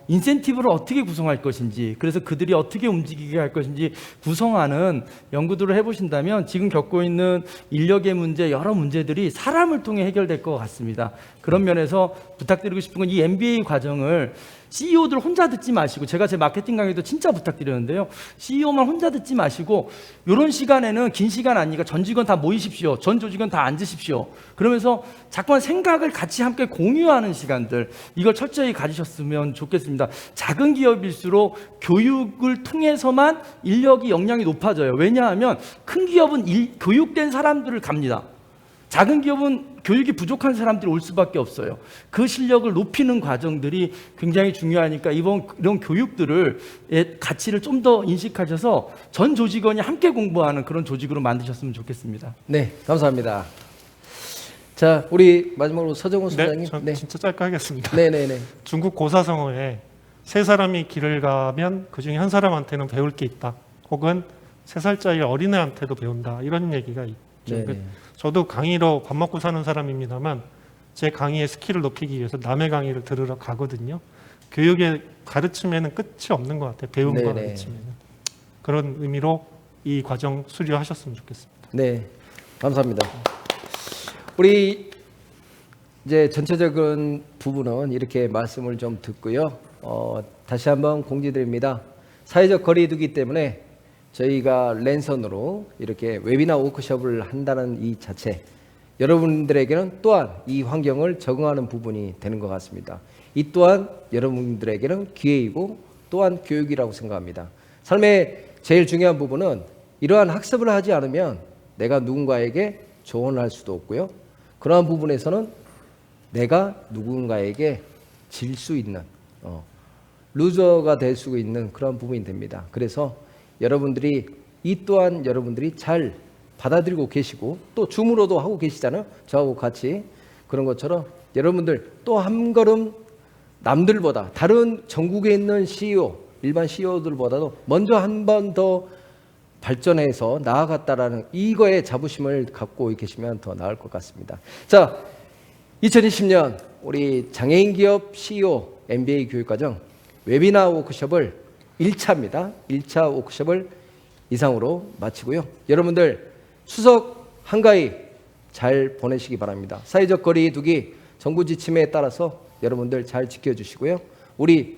D: 인센티브를 어떻게 구성할 것인지, 그래서 그들이 어떻게 움직이게 할 것인지 구성하는 연구들을 해보신다면 지금 겪고 있는 인력의 문제, 여러 문제들이 사람을 통해 해결될 것 같습니다. 그런 면에서 부탁드리고 싶은 건 이 MBA 과정을 CEO들 혼자 듣지 마시고, 제가 제 마케팅 강의도 진짜 부탁드리는데요, CEO만 혼자 듣지 마시고 이런 시간에는 긴 시간 아니니까 전 직원 다 모이십시오, 전 조직원 다 앉으십시오. 그러면서 자꾸만 생각을 같이 함께 공유하는 시간들, 이걸 철저히 가지셨으면 좋겠습니다. 작은 기업일수록 교육을 통해서만 인력이 역량이 높아져요. 왜냐하면 큰 기업은 교육된 사람들을 갑니다. 작은 기업은 교육이 부족한 사람들이 올 수밖에 없어요. 그 실력을 높이는 과정들이 굉장히 중요하니까 이런 교육들을 가치를 좀 더 인식하셔서 전 조직원이 함께 공부하는 그런 조직으로 만드셨으면 좋겠습니다.
A: 네, 감사합니다. 자, 우리 마지막으로 서정훈
C: 네,
A: 소장님.
C: 전 진짜 짧게 하겠습니다.
A: 네네네.
C: 중국 고사성어에 세 사람이 길을 가면 그중에 한 사람한테는 배울 게 있다. 혹은 3살짜리 어린애한테도 배운다. 이런 얘기가 있죠.
A: 네네.
C: 저도 강의로 밥 먹고 사는 사람입니다만 제 강의의 스킬을 높이기 위해서 남의 강의를 들으러 가거든요. 교육의 가르침에는 끝이 없는 것 같아요. 배움과
A: 네네.
C: 가르침에는. 그런 의미로 이 과정 수료하셨으면 좋겠습니다.
A: 네, 감사합니다. 우리 이제 전체적인 부분은 이렇게 말씀을 좀 듣고요. 다시 한번 공지드립니다. 사회적 거리두기 때문에 저희가 랜선으로 이렇게 웨비나 워크숍을 한다는 이 자체, 여러분들에게는 또한 이 환경을 적응하는 부분이 되는 것 같습니다. 이 또한 여러분들에게는 기회이고 또한 교육이라고 생각합니다. 삶의 제일 중요한 부분은 이러한 학습을 하지 않으면 내가 누군가에게 조언할 수도 없고요. 그러한 부분에서는 내가 누군가에게 질 수 있는 루저가 될 수 있는 그런 부분이 됩니다. 그래서 여러분들이 이 또한 여러분들이 잘 받아들이고 계시고 또 줌으로도 하고 계시잖아요. 저하고 같이. 그런 것처럼 여러분들 또 한 걸음 남들보다, 다른 전국에 있는 CEO, 일반 CEO들보다도 먼저 한 번 더 발전해서 나아갔다라는 이거에 자부심을 갖고 계시면 더 나을 것 같습니다. 자, 2020년 우리 장애인 기업 CEO MBA 교육과정 웨비나 워크숍을 1차입니다. 1차 워크숍을 이상으로 마치고요. 여러분들 추석 한가위 잘 보내시기 바랍니다. 사회적 거리 두기 정부 지침에 따라서 여러분들 잘 지켜주시고요. 우리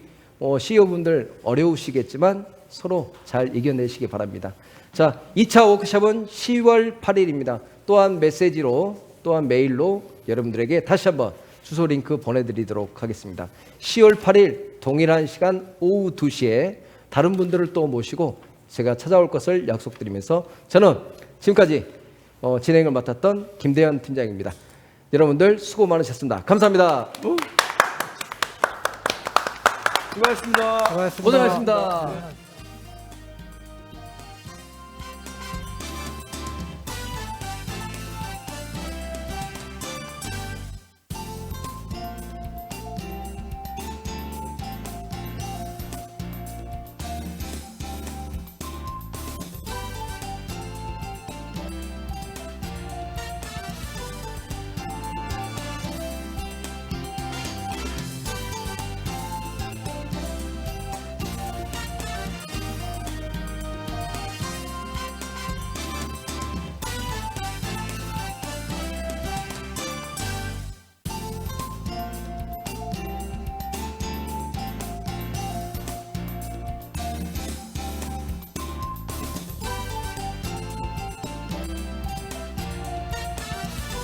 A: CEO분들 어려우시겠지만 서로 잘 이겨내시기 바랍니다. 자, 2차 워크숍은 10월 8일입니다. 또한 메시지로 또한 메일로 여러분들에게 다시 한번 주소 링크 보내드리도록 하겠습니다. 10월 8일 동일한 시간 오후 2시에 다른 분들을 또 모시고 제가 찾아올 것을 약속드리면서 저는 지금까지 진행을 맡았던 김대현 팀장입니다. 여러분들 수고 많으셨습니다. 감사합니다.
D: 수고하셨습니다.
B: 고맙습니다.
A: 고생하셨습니다.